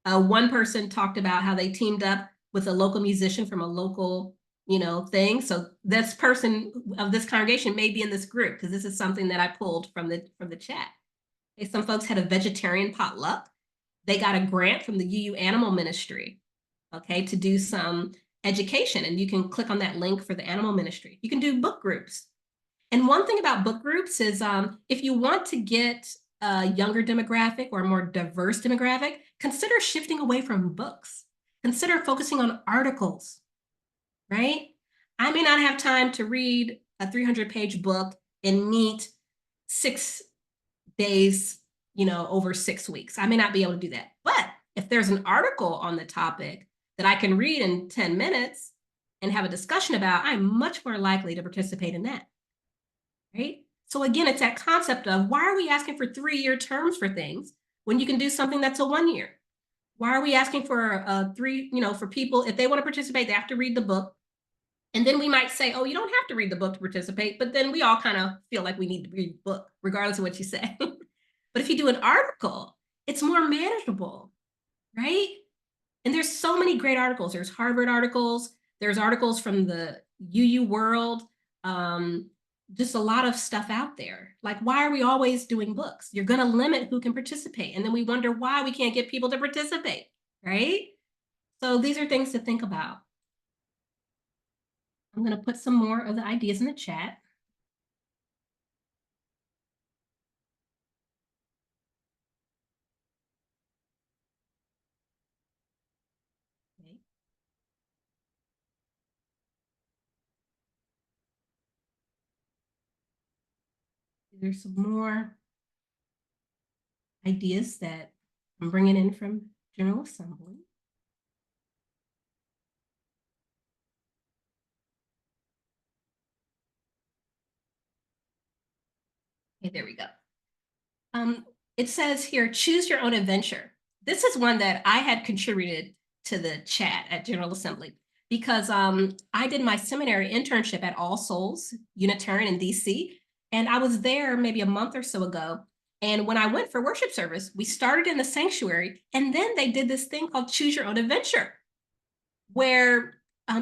One person talked about how they teamed up with a local musician from a local, you know, thing. So this person of this congregation may be in this group because this is something that I pulled from the chat. Okay, some folks had a vegetarian potluck. They got a grant from the UU Animal Ministry, okay, to do some education. And you can click on that link for the animal ministry. You can do book groups. And one thing about book groups is if you want to get a younger demographic or a more diverse demographic, consider shifting away from books. Consider focusing on articles, right? I may not have time to read a 300-page book and meet 6 days, you know, over 6 weeks. I may not be able to do that. But if there's an article on the topic, that I can read in 10 minutes and have a discussion about, I'm much more likely to participate in that, right? So again, it's that concept of, why are we asking for 3-year terms for things when you can do something that's a 1 year? Why are we asking for for people, if they want to participate, they have to read the book. And then we might say, oh, you don't have to read the book to participate, but then we all kind of feel like we need to read the book, regardless of what you say. But if you do an article, it's more manageable, right? And there's so many great articles. There's Harvard articles, there's articles from the UU World, just a lot of stuff out there. Like, why are we always doing books? You're going to limit who can participate. And then we wonder why we can't get people to participate, right? So these are things to think about. I'm going to put some more of the ideas in the chat. Okay. There's some more ideas that I'm bringing in from General Assembly. Okay, there we go. It says here, choose your own adventure. This is one that I had contributed to the chat at General Assembly because I did my seminary internship at All Souls Unitarian in DC. And I was there maybe a month or so ago. And when I went for worship service, we started in the sanctuary, and then they did this thing called Choose Your Own Adventure, where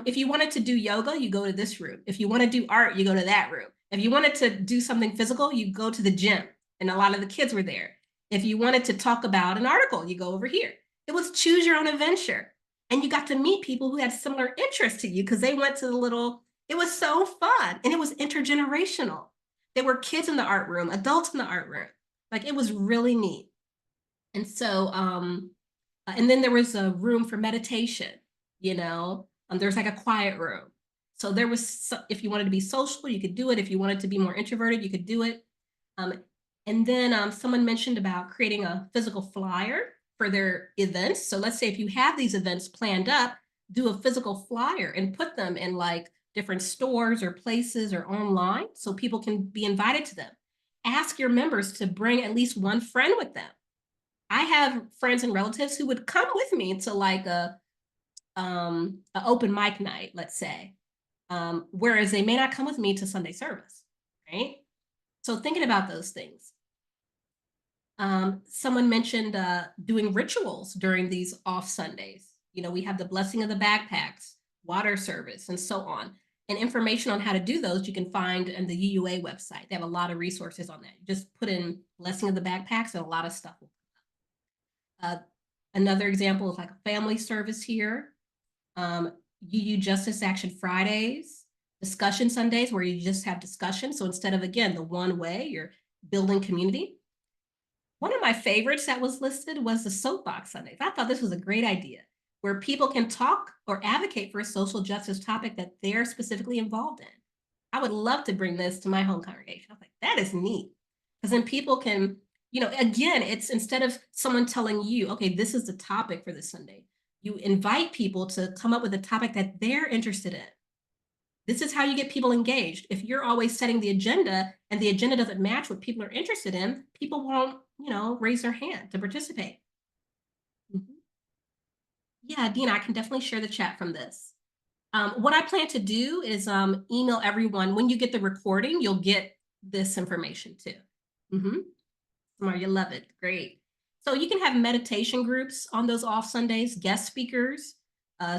if you wanted to do yoga, you go to this room. If you want to do art, you go to that room. If you wanted to do something physical, you go to the gym. And a lot of the kids were there. If you wanted to talk about an article, you go over here. It was choose your own adventure. And you got to meet people who had similar interests to you because they went to the little, it was so fun. And it was intergenerational. There were kids in the art room, adults in the art room. Like, it was really neat. And so, and then there was a room for meditation, there's like a quiet room. So there was, if you wanted to be social, you could do it. If you wanted to be more introverted, you could do it. And then someone mentioned about creating a physical flyer for their events. So let's say if you have these events planned up, do a physical flyer and put them in like different stores or places or online so people can be invited to them. Ask your members to bring at least one friend with them. I have friends and relatives who would come with me to like a open mic night, let's say, whereas they may not come with me to Sunday service, right? So thinking about those things. Someone mentioned doing rituals during these off Sundays. We have the blessing of the backpacks, water service, and so on. And information on how to do those you can find in the UUA website. They have a lot of resources on that. You just put in blessing of the backpacks and a lot of stuff will come up. Another example is like a family service here. UU Justice Action Fridays, discussion Sundays where you just have discussion. So instead of, again, the one way, you're building community. One of my favorites that was listed was the Soapbox Sundays. I thought this was a great idea, where people can talk or advocate for a social justice topic that they're specifically involved in. I would love to bring this to my home congregation. I was like, that is neat. Because then people can, again, it's instead of someone telling you, okay, this is the topic for this Sunday, you invite people to come up with a topic that they're interested in. This is how you get people engaged. If you're always setting the agenda and the agenda doesn't match what people are interested in, people won't, raise their hand to participate. Yeah, Dina, I can definitely share the chat from this. What I plan to do is email everyone. When you get the recording, you'll get this information too. Samar, you love it. Great. So you can have meditation groups on those off Sundays, guest speakers,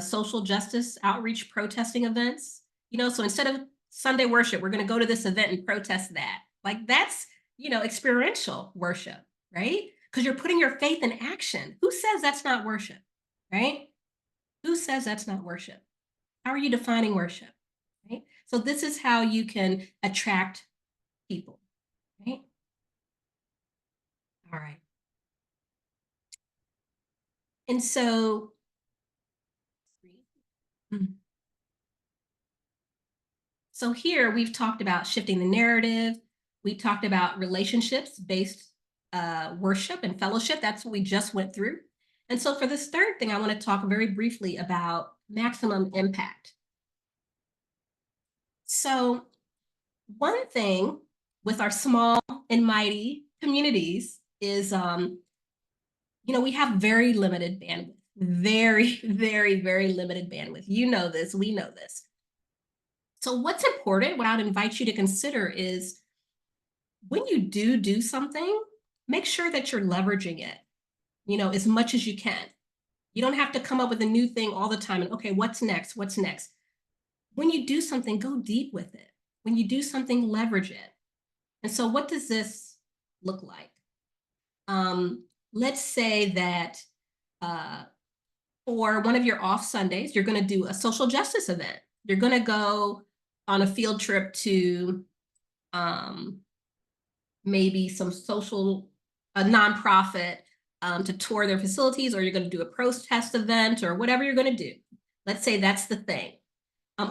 social justice, outreach, protesting events. So instead of Sunday worship, we're going to go to this event and protest that. Like, that's, experiential worship, right? Because you're putting your faith in action. Who says that's not worship, right? Who says that's not worship? How are you defining worship, right? So this is how you can attract people, right? All right. And so, here we've talked about shifting the narrative. We talked about relationships-based worship and fellowship. That's what we just went through. And so for this third thing, I want to talk very briefly about maximum impact. So one thing with our small and mighty communities is, we have very limited bandwidth, very, very, very limited bandwidth. You know this, we know this. So what's important, what I would invite you to consider is when you do something, make sure that you're leveraging it, as much as you can. You don't have to come up with a new thing all the time and, okay, what's next? What's next? When you do something, go deep with it. When you do something, leverage it. And so what does this look like? Let's say that for one of your off Sundays, you're going to do a social justice event. You're going to go on a field trip to maybe some a nonprofit to tour their facilities, or you're going to do a protest event or whatever you're going to do. Let's say that's the thing.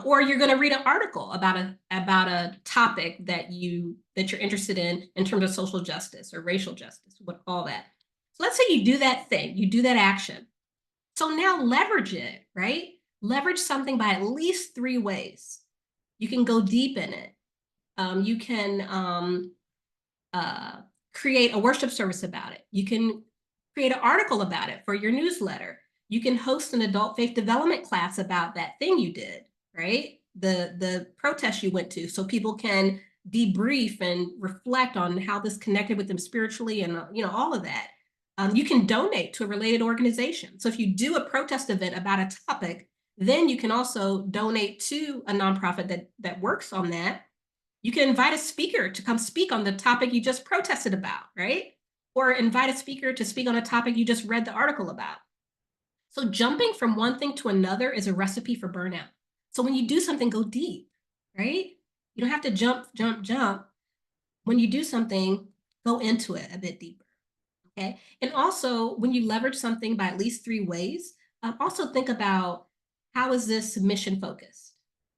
Or you're going to read an article about a topic that you're interested in terms of social justice or racial justice, all that. So let's say you do that thing, you do that action. So now leverage it, right? Leverage something by at least 3 ways. You can go deep in it. You can create a worship service about it. You can create an article about it for your newsletter. You can host an adult faith development class about that thing you did, right? The protest you went to, so people can debrief and reflect on how this connected with them spiritually and all of that. You can donate to a related organization. So if you do a protest event about a topic, then you can also donate to a nonprofit that works on that. You can invite a speaker to come speak on the topic you just protested about, right? Or invite a speaker to speak on a topic you just read the article about. So jumping from one thing to another is a recipe for burnout. So when you do something, go deep, right? You don't have to jump. When you do something, go into it a bit deeper, okay? And also, when you leverage something by at least 3 ways, also think about, how is this mission focused,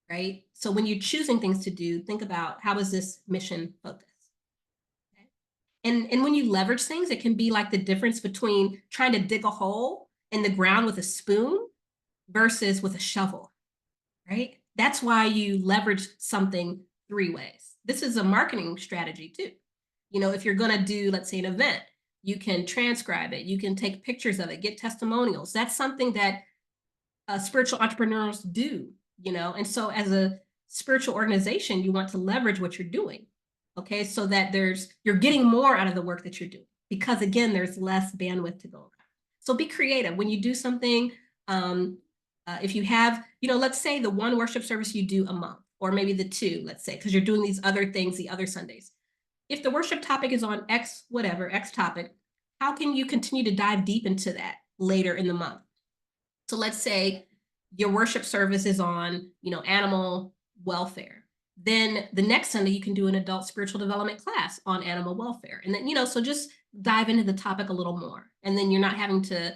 right? So when you're choosing things to do, think about, how is this mission focused? Okay? And when you leverage things, it can be like the difference between trying to dig a hole in the ground with a spoon versus with a shovel, right? That's why you leverage something 3 ways. This is a marketing strategy too. If you're going to do, let's say, an event, you can transcribe it, you can take pictures of it, get testimonials. That's something that spiritual entrepreneurs do, and so as a spiritual organization, you want to leverage what you're doing, okay, so that you're getting more out of the work that you're doing, because again, there's less bandwidth to go around. So be creative when you do something. If you have, let's say the one worship service you do a month, or maybe the 2, let's say, because you're doing these other things the other Sundays. If the worship topic is on X topic, how can you continue to dive deep into that later in the month? So let's say your worship service is on, animal welfare. Then the next Sunday, you can do an adult spiritual development class on animal welfare. And then, so just dive into the topic a little more. And then you're not having to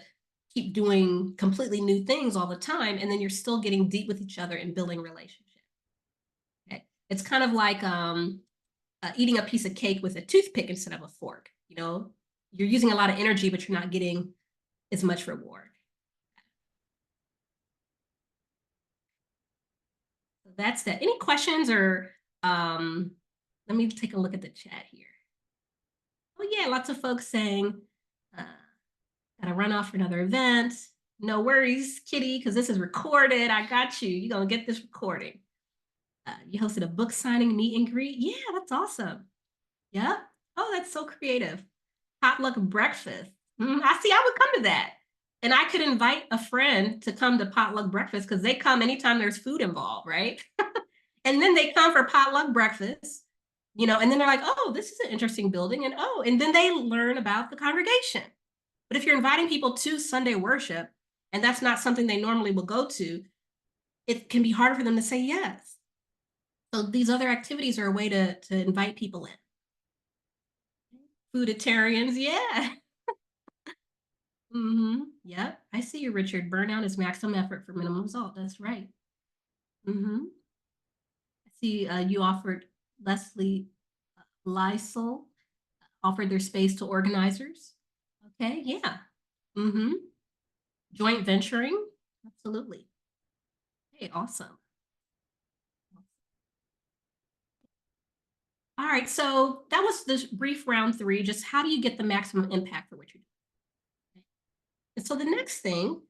keep doing completely new things all the time. And then you're still getting deep with each other and building relationships. Okay? It's kind of like eating a piece of cake with a toothpick instead of a fork. You're using a lot of energy, but you're not getting as much reward. That's that. Any questions, or let me take a look at the chat here. Oh yeah, lots of folks saying, gotta run off for another event. No worries, Kitty, because this is recorded. I got you. You're gonna get this recording. You hosted a book signing meet and greet. Yeah, that's awesome. Yeah. Oh, that's so creative. Potluck breakfast. I would come to that. And I could invite a friend to come to potluck breakfast, because they come anytime there's food involved, right? And then they come for potluck breakfast, and then they're like, oh, this is an interesting building. And then they learn about the congregation. But if you're inviting people to Sunday worship, and that's not something they normally will go to, it can be harder for them to say yes. So these other activities are a way to invite people in. Fooditarians, yeah. Yep, I see you, Richard. Burnout is maximum effort for minimum result. That's right. I see you offered, Leslie Lysel offered their space to organizers. Okay, yeah. Joint venturing? Absolutely. Okay, awesome. All right, so that was this brief round 3, just how do you get the maximum impact for what you're doing? And so the next thing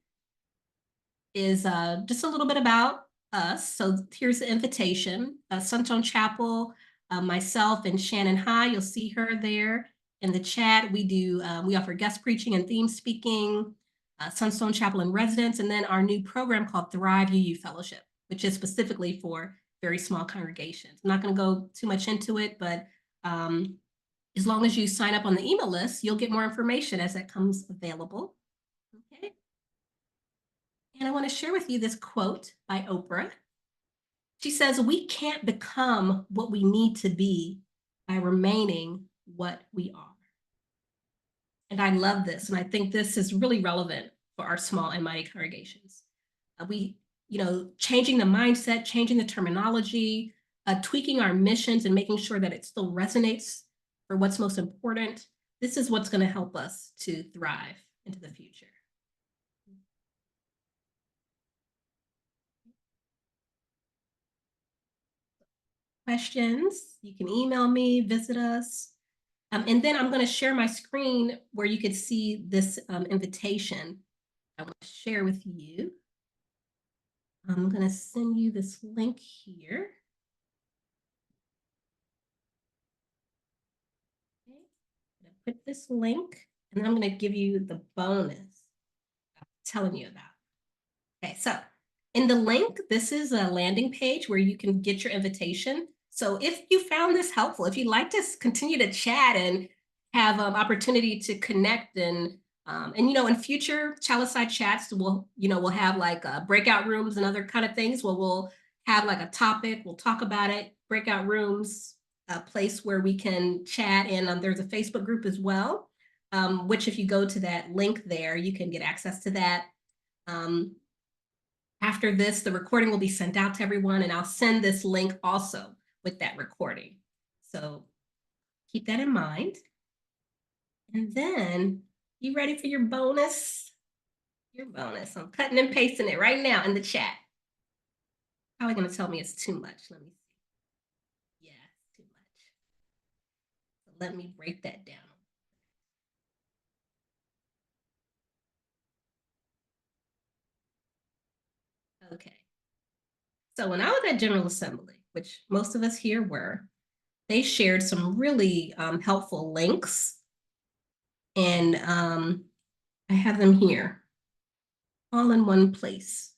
is just a little bit about us. So here's the invitation. Sunstone Chapel, myself and Shannon High, you'll see her there in the chat. We offer guest preaching and theme speaking, Sunstone Chapel in residence, and then our new program called Thrive UU Fellowship, which is specifically for very small congregations. I'm not going to go too much into it, but as long as you sign up on the email list, you'll get more information as that comes available. Okay. And I want to share with you this quote by Oprah. She says, "We can't become what we need to be by remaining what we are." And I love this. And I think this is really relevant for our small and mighty congregations. Changing the mindset, changing the terminology, tweaking our missions and making sure that it still resonates for what's most important. This is what's going to help us to thrive into the future. Questions, you can email me, visit us. And then I'm going to share my screen where you could see this invitation I want to share with you. I'm going to send you this link here. Okay. I'm going to put this link, and I'm going to give you the bonus I'm telling you about. Okay, so in the link, this is a landing page where you can get your invitation. So if you found this helpful, if you'd like to continue to chat and have opportunity to connect and in future Chaliceside chats, we'll have like breakout rooms and other kind of things where we'll have like a topic, we'll talk about it, breakout rooms, a place where we can chat. And there's a Facebook group as well, which if you go to that link there, you can get access to that. After this, the recording will be sent out to everyone, and I'll send this link also with that recording. So keep that in mind. And then, you ready for your bonus? Your bonus. I'm cutting and pasting it right now in the chat. Probably going to tell me it's too much. Let me see. Yeah, it's too much. So let me break that down. Okay. So when I was at General Assembly, which most of us here were, they shared some really helpful links. And I have them here, all in one place.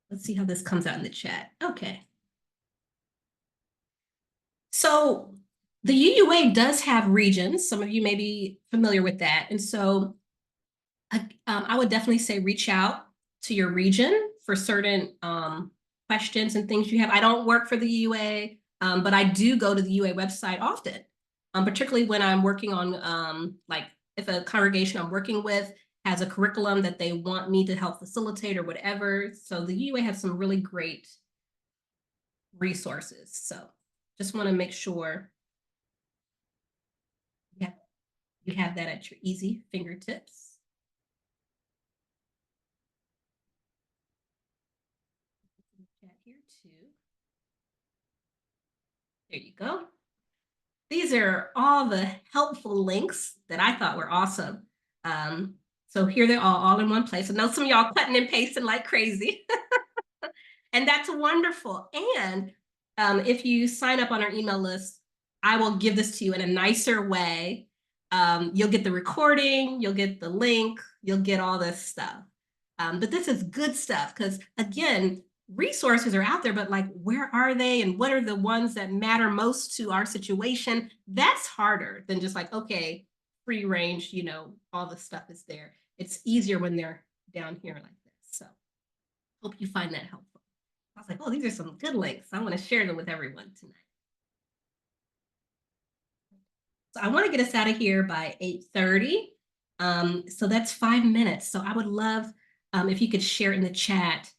Let's see how this comes out in the chat. Okay. So the UUA does have regions. Some of you may be familiar with that. And so I would definitely say reach out to your region for certain questions and things you have. I don't work for the UUA, but I do go to the UUA website often, particularly when I'm working on, like if a congregation I'm working with has a curriculum that they want me to help facilitate or whatever. So the UUA has some really great resources. So just want to make sure you have that at your easy fingertips. Here too. There you go. These are all the helpful links that I thought were awesome. So here they're all in one place. I know some of y'all cutting and pasting like crazy. And that's wonderful. And if you sign up on our email list, I will give this to you in a nicer way. You'll get the recording, you'll get the link, you'll get all this stuff. But this is good stuff because, again, resources are out there, but like, where are they and what are the ones that matter most to our situation? That's harder than just like, okay, free range, all the stuff is there. It's easier when they're down here like this. So hope you find that helpful. I was like, oh, these are some good links. I want to share them with everyone tonight. So I want to get us out of here by 8:30. So that's 5 minutes. So I would love if you could share in the chat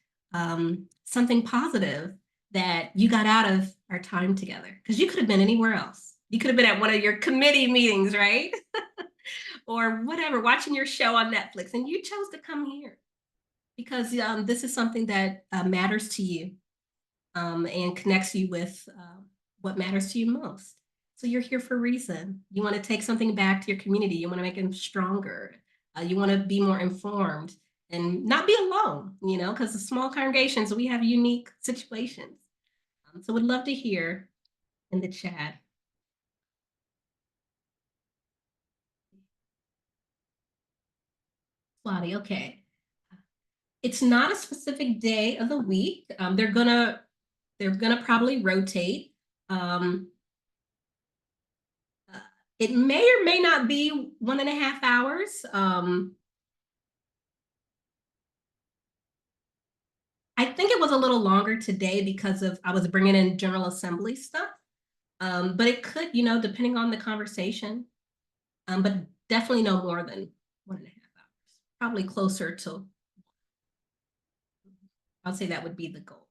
something positive that you got out of our time together, because you could have been anywhere else. You could have been at one of your committee meetings, right? or whatever, watching your show on Netflix, and you chose to come here because this is something that matters to you and connects you with what matters to you most. So you're here for a reason. You want to take something back to your community. You want to make them stronger. You want to be more informed and not be alone, you know, because the small congregations, we have unique situations. So would love to hear in the chat. Swati, okay. It's not a specific day of the week. They're gonna probably rotate. It may or may not be 1.5 hours. I think it was a little longer today because I was bringing in General Assembly stuff. But it could, you know, depending on the conversation. But definitely no more than 1.5 hours. Probably closer to, I'll say that would be the goal.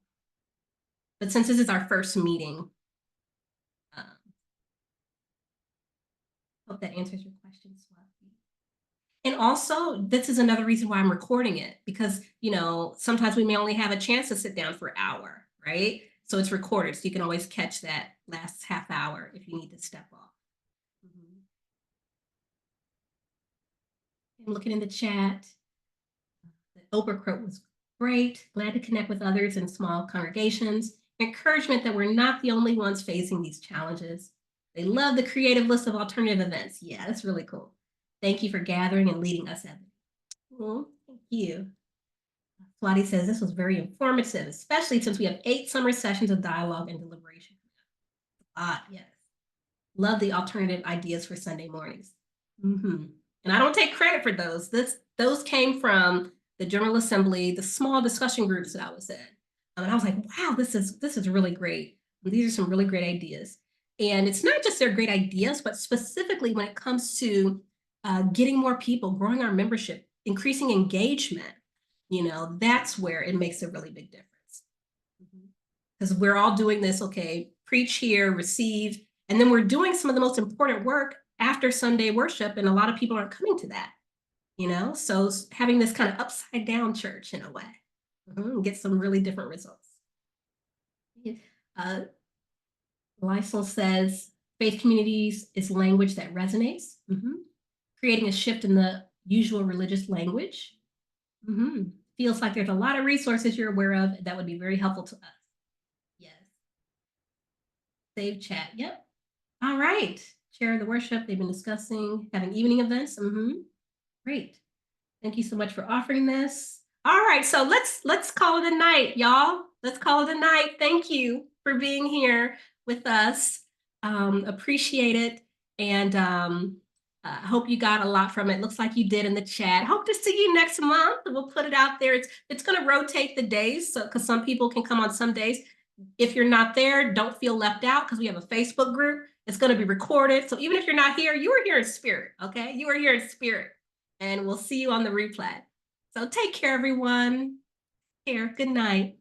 But since this is our first meeting, hope that answers your question, Swati. And also, this is another reason why I'm recording it, because, you know, sometimes we may only have a chance to sit down for an hour, right? So it's recorded, so you can always catch that last half hour if you need to step off. I'm looking in the chat. The Oprah quote was great. Glad to connect with others in small congregations. Encouragement that we're not the only ones facing these challenges. They love the creative list of alternative events. Yeah, that's really cool. Thank you for gathering and leading us, Evan. Well, thank you. Swati says this was very informative, especially since we have 8 summer sessions of dialogue and deliberation. Yes. Love the alternative ideas for Sunday mornings. And I don't take credit for those. Those came from the General Assembly, the small discussion groups that I was in. And I was like, wow, this is really great. These are some really great ideas. And it's not just their great ideas, but specifically when it comes to getting more people, growing our membership, increasing engagement, you know, that's where it makes a really big difference. Because we're all doing this, okay, preach here, receive, and then we're doing some of the most important work after Sunday worship, and a lot of people aren't coming to that, you know? So having this kind of upside down church in a way, get some really different results. Lysol says, faith communities is language that resonates, creating a shift in the usual religious language. Feels like there's a lot of resources you're aware of that would be very helpful to us. Yes. Save chat, yep. All right, chair of the worship, they've been discussing having evening events. Great. Thank you so much for offering this. All right, so let's call it a night, y'all. Let's call it a night. Thank you for being here with us. Appreciate it. And I hope you got a lot from it. Looks like you did in the chat. Hope to see you next month. We'll put it out there. It's going to rotate the days, so because some people can come on some days. If you're not there, don't feel left out because we have a Facebook group. It's going to be recorded. So even if you're not here, you are here in spirit, okay? You are here in spirit. And we'll see you on the replay. So take care, everyone. Good night.